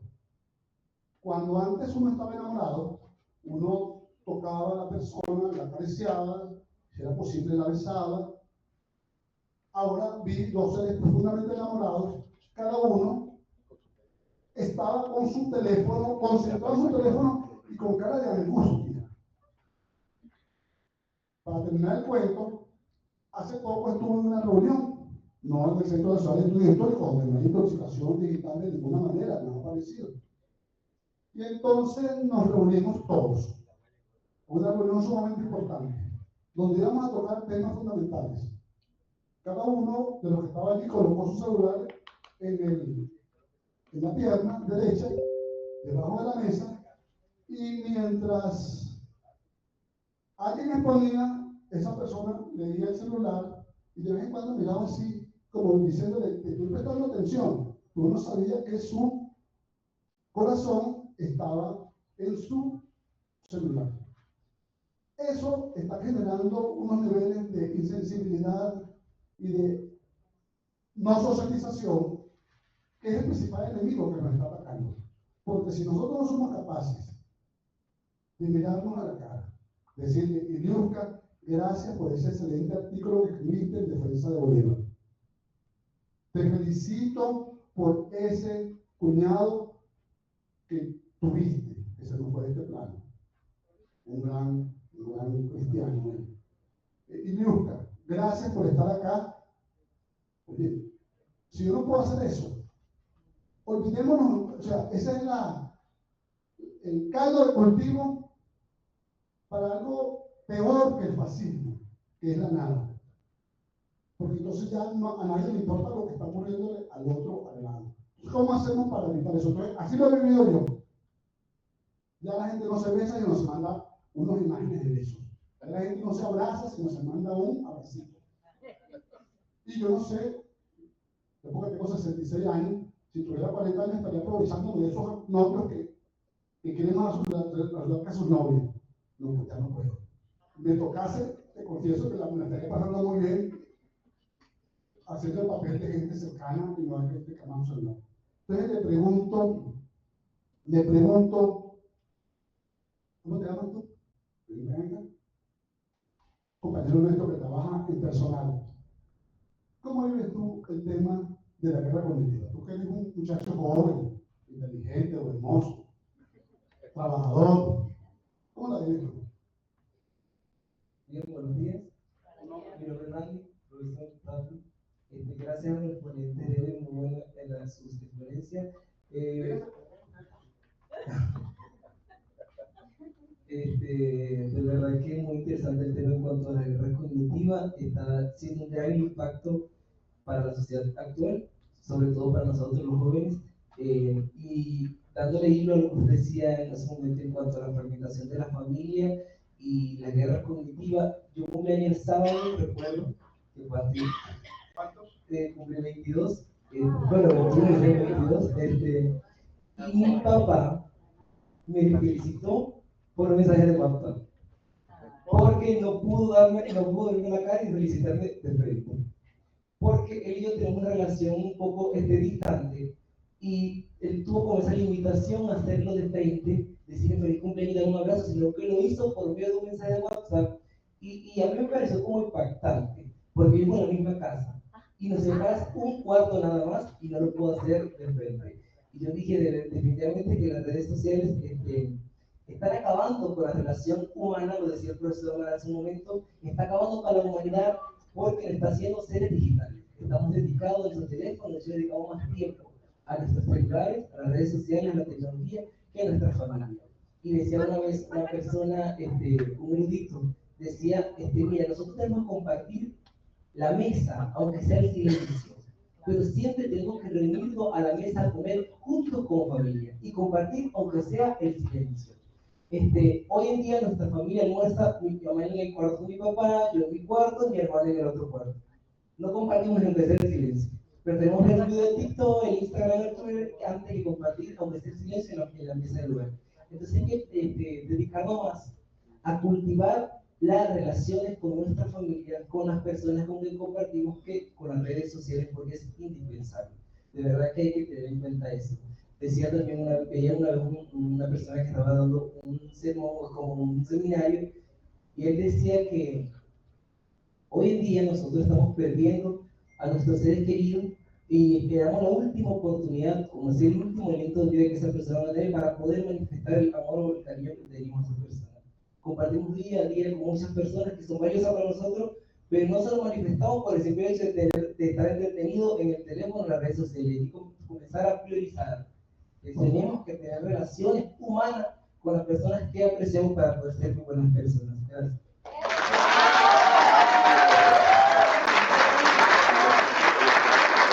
Speaker 6: Cuando antes uno estaba enamorado, uno tocaba a la persona, la acariciaba, si era posible la besaba. Ahora vi dos seres profundamente enamorados, cada uno estaba con su teléfono, concentrado en su teléfono y con cara de angustia. Para terminar el cuento, hace poco estuve en una reunión, no en el Centro Nacional de Estudios Históricos, donde no hay intoxicación digital de ninguna manera, nada parecido. Y entonces nos reunimos todos. Una reunión sumamente importante, donde íbamos a tocar temas fundamentales. Cada uno de los que estaba allí colocó su celular en la pierna derecha, debajo de la mesa, y mientras alguien exponía, esa persona leía el celular y de vez en cuando miraba así, como diciéndole, te estoy prestando atención. Uno sabía que su corazón estaba en su celular. Eso está generando unos niveles de insensibilidad y de no socialización, que es el principal enemigo que nos está atacando. Porque si nosotros no somos capaces de mirarnos a la cara, decirle, Iliuska, gracias por ese excelente artículo que escribiste en defensa de Bolívar. Te felicito por ese cuñado que tuviste, que se nos fue de este plano. un gran cristiano. Y Miuska, gracias por estar acá. Oye, si yo no puedo hacer eso, olvidémonos, o sea, ese es el caldo de cultivo para algo peor que el fascismo, que es la nada. Porque entonces ya a nadie le importa lo que está ocurriendo al otro al lado. ¿Cómo hacemos para evitar eso? Entonces, así lo he vivido yo. Ya la gente no se besa y no se manda unas imágenes de besos. Ya la gente no se abraza, sino se manda un abracito. Y yo no sé, después que tengo 66 años, si tuviera 40 años estaría aprovechando de esos novios que quieren más ayudar que a sus novios. No, pues ya no puedo. Me tocase, te confieso que me estaría pasando muy bien haciendo el papel de gente cercana y no de gente que amamos a hablar. Entonces le pregunto, ¿cómo te llamas tú? Compañero nuestro que trabaja en personal. ¿Cómo vives tú el tema de la guerra cognitiva? Tú que eres un muchacho joven, inteligente o hermoso, trabajador, ¿cómo la vives tú?
Speaker 7: Bien, buenos días. Mi nombre es Randy, profesor Tato. Gracias a los ponentes de hoy, muy buena sus experiencias. De verdad que es muy interesante el tema en cuanto a la guerra cognitiva. Está siendo un gran impacto para la sociedad actual, sobre todo para nosotros los jóvenes. Y dándole hilo a lo que usted decía en ese momento en cuanto a la fragmentación de la familia y la guerra cognitiva, yo cumplí el sábado, recuerdo que fue así. Cumplí 22, bueno, 21 y 22, y mi papá me felicitó por un mensaje de WhatsApp, porque no pudo verme la cara y felicitarme de frente, porque él y yo tenemos una relación un poco distante, y él tuvo como esa limitación a hacerlo de frente, decirle feliz cumpleaños y dar un abrazo, sino que lo hizo por medio de un mensaje de WhatsApp, y a mí me pareció como impactante, porque vivimos en la misma casa, y nos separas un cuarto nada más, y no lo puedo hacer de frente. Y yo dije definitivamente que las redes sociales están acabando con la relación humana, lo decía el profesor hace un momento, está acabando con la humanidad porque está haciendo seres digitales. Estamos dedicados a nuestros teléfonos, nos dedicamos más tiempo a nuestros celulares, a las redes sociales, a la tecnología, que a nuestra familia. Y decía una vez una persona, un erudito, decía, mira, nosotros tenemos que compartir la mesa, aunque sea el silencio, pero siempre tenemos que reunirnos a la mesa a comer juntos como familia y compartir aunque sea el silencio. Hoy en día nuestra familia almuerza, mi mamá en el cuarto de mi papá, yo en mi cuarto, mi hermano en el otro cuarto. No compartimos aunque sea el silencio, pero tenemos el video de TikTok, el Instagram, el Twitter, antes de compartir aunque sea el silencio en la mesa del lugar. Entonces hay que dedicarnos más a cultivar las relaciones con nuestra familia, con las personas con quien compartimos, que con las redes sociales, porque es indispensable. De verdad que hay que tener en cuenta eso. Decía también veía una vez una persona que estaba dando un sermón, como un seminario, y él decía que hoy en día nosotros estamos perdiendo a nuestros seres queridos y esperamos la última oportunidad, como si el último evento de vida que esa persona va a tener para poder manifestar el amor o el cariño que tenemos a esa persona. Compartimos día a día con muchas personas que son valiosas para nosotros, pero no se lo manifestamos por el simple hecho de estar entretenido en el teléfono, en las redes sociales, y comenzar a priorizar. Tenemos que tener relaciones humanas con las personas que apreciamos para poder ser buenas personas. Gracias.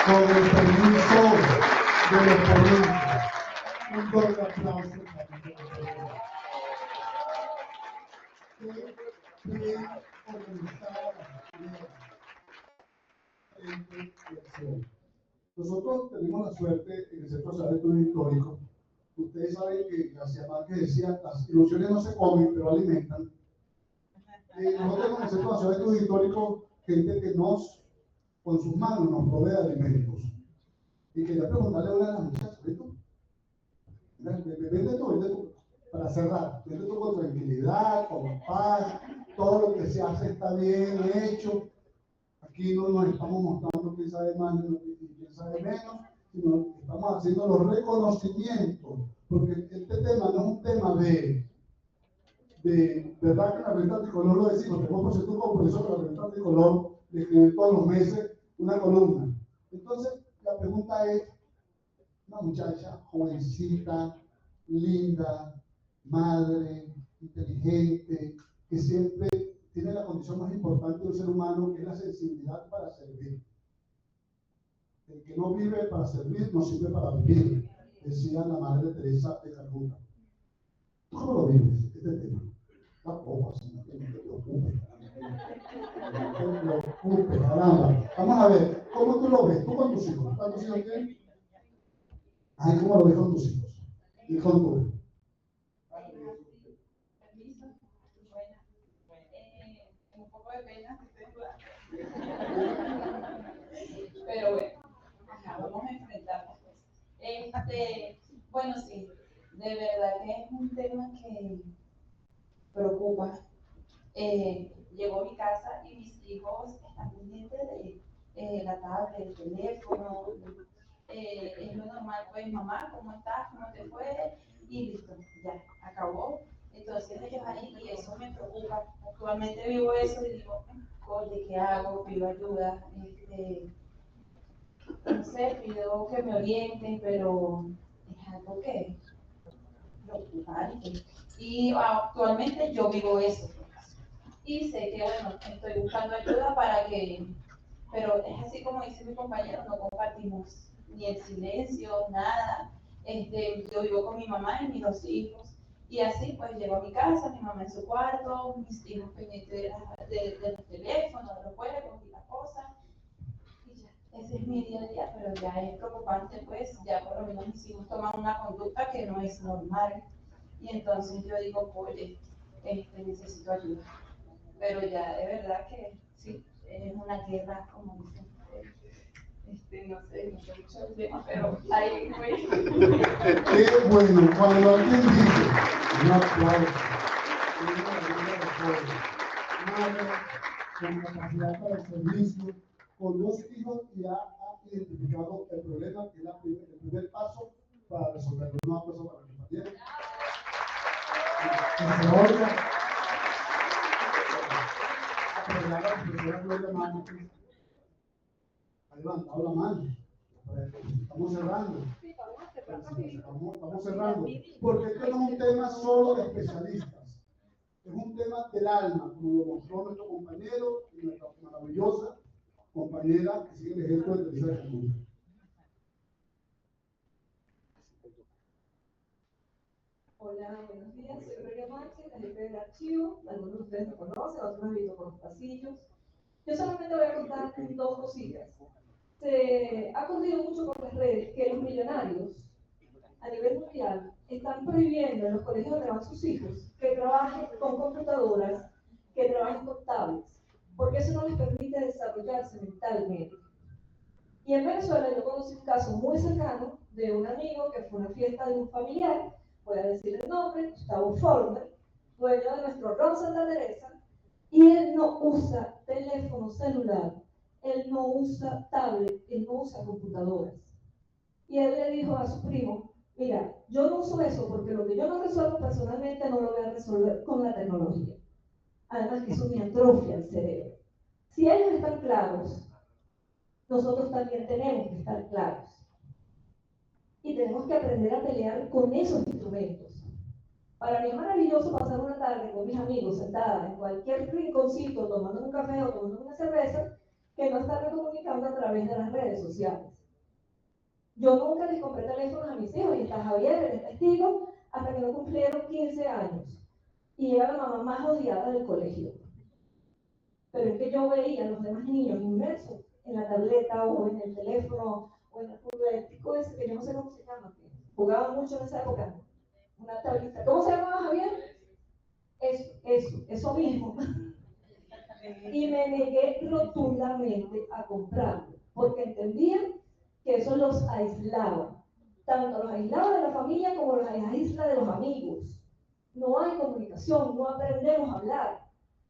Speaker 6: Con el permiso de los ponentes, un fuerte aplauso para que bien organizada la Nosotros tenemos la suerte en el Centro Nacional de Estudios Históricos. Ustedes saben que García Márquez decía, las ilusiones no se comen, pero alimentan. Nosotros tenemos en el Centro Nacional de Estudios Históricos gente que con sus manos nos provee de alimentos. Y quería preguntarle a una de las muchachas, vende tú, para cerrar, vende tú con tranquilidad, con paz, todo lo que se hace está bien hecho. Aquí no nos estamos mostrando quién sabe más y quién sabe menos, sino que estamos haciendo los reconocimientos, porque este tema no es un tema de de verdad que la revista Tricolor lo decimos, tenemos por cierto un compromiso con la revista Tricolor de escribir todos los meses una columna. Entonces, la pregunta es, una muchacha jovencita, linda, madre, inteligente, que siempre tiene la condición más importante del ser humano, que es la sensibilidad para servir. El que no vive para servir, no sirve para vivir, decía la madre Teresa de Calcuta. ¿Tú cómo lo vives, este tema? Tampoco, así, no te preocupes. No te preocupes, caramba. Vamos a ver, ¿cómo tú lo ves? ¿Tú con tus hijos? ¿Cuántos hijos tienes? Ay, ¿cómo lo ves con tus hijos? ¿Y con tú?
Speaker 3: Permiso. Un poco de pena, pero bueno, acá vamos a enfrentar las cosas. Bueno, sí, de verdad que es un tema que preocupa. Llego a mi casa y mis hijos están pendientes de la tablet, el teléfono. Es lo normal, pues mamá, ¿cómo estás? ¿Cómo te fue? Y listo, ya, acabó. Entonces ellos ahí, y eso me preocupa. Actualmente vivo eso y digo, oye, ¿qué hago? Pido ayuda. No sé, pido que me orienten, pero es algo que preocupante. Y actualmente yo vivo eso. Y sé que, bueno, estoy buscando ayuda para que, pero es así como dice mi compañero, no compartimos ni el silencio, nada. Yo vivo con mi mamá y mis dos hijos. Y así pues llego a mi casa, mi mamá en su cuarto, mis hijos pendientes de los teléfonos, de los juegos y las cosas. Y ya, ese es mi día a día, pero ya es preocupante, pues ya por lo menos mis hijos toman una conducta que no es normal. Y entonces yo digo, oye, necesito ayuda. Pero ya de verdad que sí, es una guerra, como dicen. No sé mucho el tema, pero ahí voy.
Speaker 6: Qué bueno, cuando alguien dice, un aplauso, con capacidad para el servicio, con dos hijos y ha identificado el problema, que es el primer paso para resolverlo. Un aplauso para mi compañero. Que se oiga. Apoyar a la profesora Gloria Márquez. Ha levantado la mano. Estamos cerrando. Estamos cerrando. Porque este no es un tema solo de especialistas. Es un tema del alma, como lo mostró nuestro compañero y nuestra maravillosa compañera que sigue el ejemplo de Teresa de Calcuta.
Speaker 8: Hola, buenos días. Soy Gloria Márquez, la jefe del archivo. Algunos de ustedes me conocen, otros me han visto por los pasillos. Yo solamente voy a contar dos cositas. Se ha corrido mucho por las redes que los millonarios a nivel mundial están prohibiendo en los colegios donde van sus hijos que trabajen con computadoras, que trabajen con tablets, porque eso no les permite desarrollarse mentalmente. Y en Venezuela yo conocí un caso muy cercano de un amigo que fue a una fiesta de un familiar, voy a decir el nombre, Gustavo Forner, dueño de nuestro Ron Santa Teresa, y él no usa teléfono celular, él no usa tablet, él no usa computadoras. Y él le dijo a su primo, mira, yo no uso eso porque lo que yo no resuelvo personalmente no lo voy a resolver con la tecnología. Además que eso me atrofia el cerebro. Si ellos están claros, nosotros también tenemos que estar claros. Y tenemos que aprender a pelear con esos instrumentos. Para mí es maravilloso pasar una tarde con mis amigos sentada en cualquier rinconcito tomando un café o tomando una cerveza que no estarme comunicando a través de las redes sociales. Yo nunca les compré teléfonos a mis hijos y está Javier, el testigo, hasta que no cumplieron 15 años. Y era la mamá más odiada del colegio. Pero es que yo veía a los demás niños inmersos en la tableta o en el teléfono o en el juguetico ese que yo no sé cómo se llama, que jugaban mucho en esa época. Una tablita. ¿Cómo se llamaba, Javier? Eso mismo. Y me negué rotundamente a comprarlo, porque entendía que eso los aislaba. Tanto los aislaba de la familia como los aísla de los amigos. No hay comunicación, no aprendemos a hablar,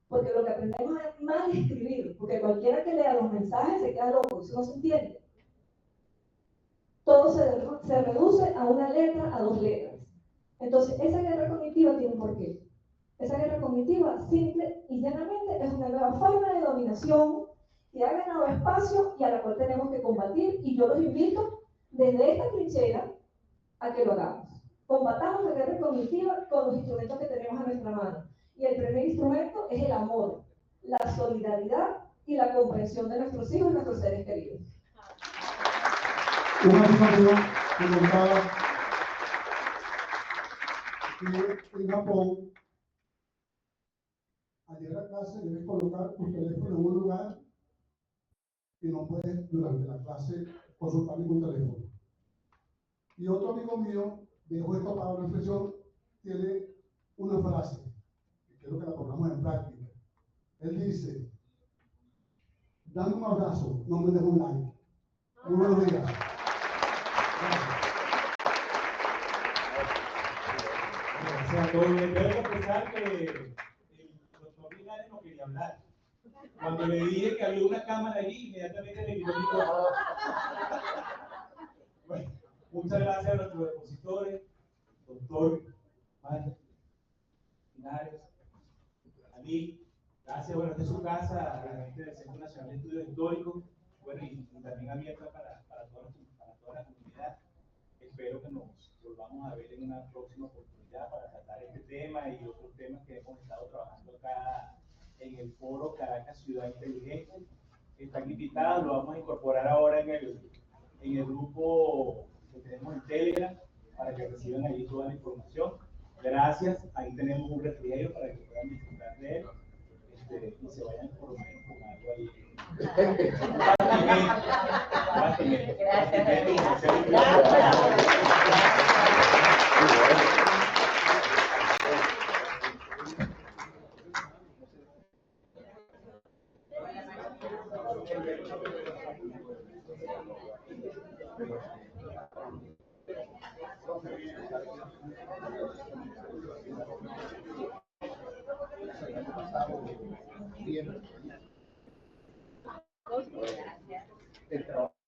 Speaker 8: porque lo que aprendemos es mal escribir, porque cualquiera que lea los mensajes se queda loco, eso no se entiende. Todo se reduce a una letra, a dos letras. Entonces, esa guerra cognitiva tiene un porqué. Esa guerra cognitiva, simple y llanamente, es una nueva forma de dominación que ha ganado espacio y a la cual tenemos que combatir, y yo los invito desde esta trinchera a que lo hagamos. Combatamos la guerra cognitiva con los instrumentos que tenemos a nuestra mano. Y el primer instrumento es el amor, la solidaridad y la comprensión de nuestros hijos y nuestros seres queridos.
Speaker 6: Un amigo mío me contaba que en Japón, al llegar a clase, debes colocar tu teléfono en un lugar y no puedes durante la clase consultar ningún teléfono. Y otro amigo mío, dejo esto para una reflexión, tiene una frase, que quiero que la pongamos en práctica. Él dice: dame un abrazo, no me des un like. Muy buenos días.
Speaker 1: Gracias a todos. Les tengo que confesar que el doctor Linares no quería hablar. Cuando le dije que había una cámara allí, inmediatamente le quitó el micrófono. Bueno, muchas gracias a nuestros expositores, doctor Mario Linares, Ali. Gracias, bueno, esta es su casa, a la gente del Centro Nacional de Estudios Históricos, bueno, y también abierta para toda la comunidad. Espero que nos volvamos a ver en una próxima oportunidad para tratar este tema y otros temas que hemos estado trabajando acá en el foro Caracas Ciudad Inteligente. Están invitados, lo vamos a incorporar ahora en el grupo que tenemos en Telegram para que reciban allí toda la información. Gracias, ahí tenemos un refrigerio para que puedan disfrutar de él. Y se vayan por lo menos con algo ahí.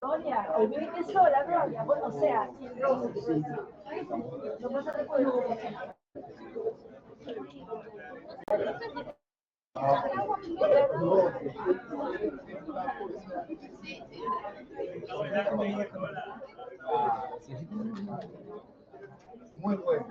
Speaker 4: Gloria, hoy me vine sola, Gloria. Bueno, o sea, sin Rosy. No pasa de acuerdo.
Speaker 9: Muy bueno.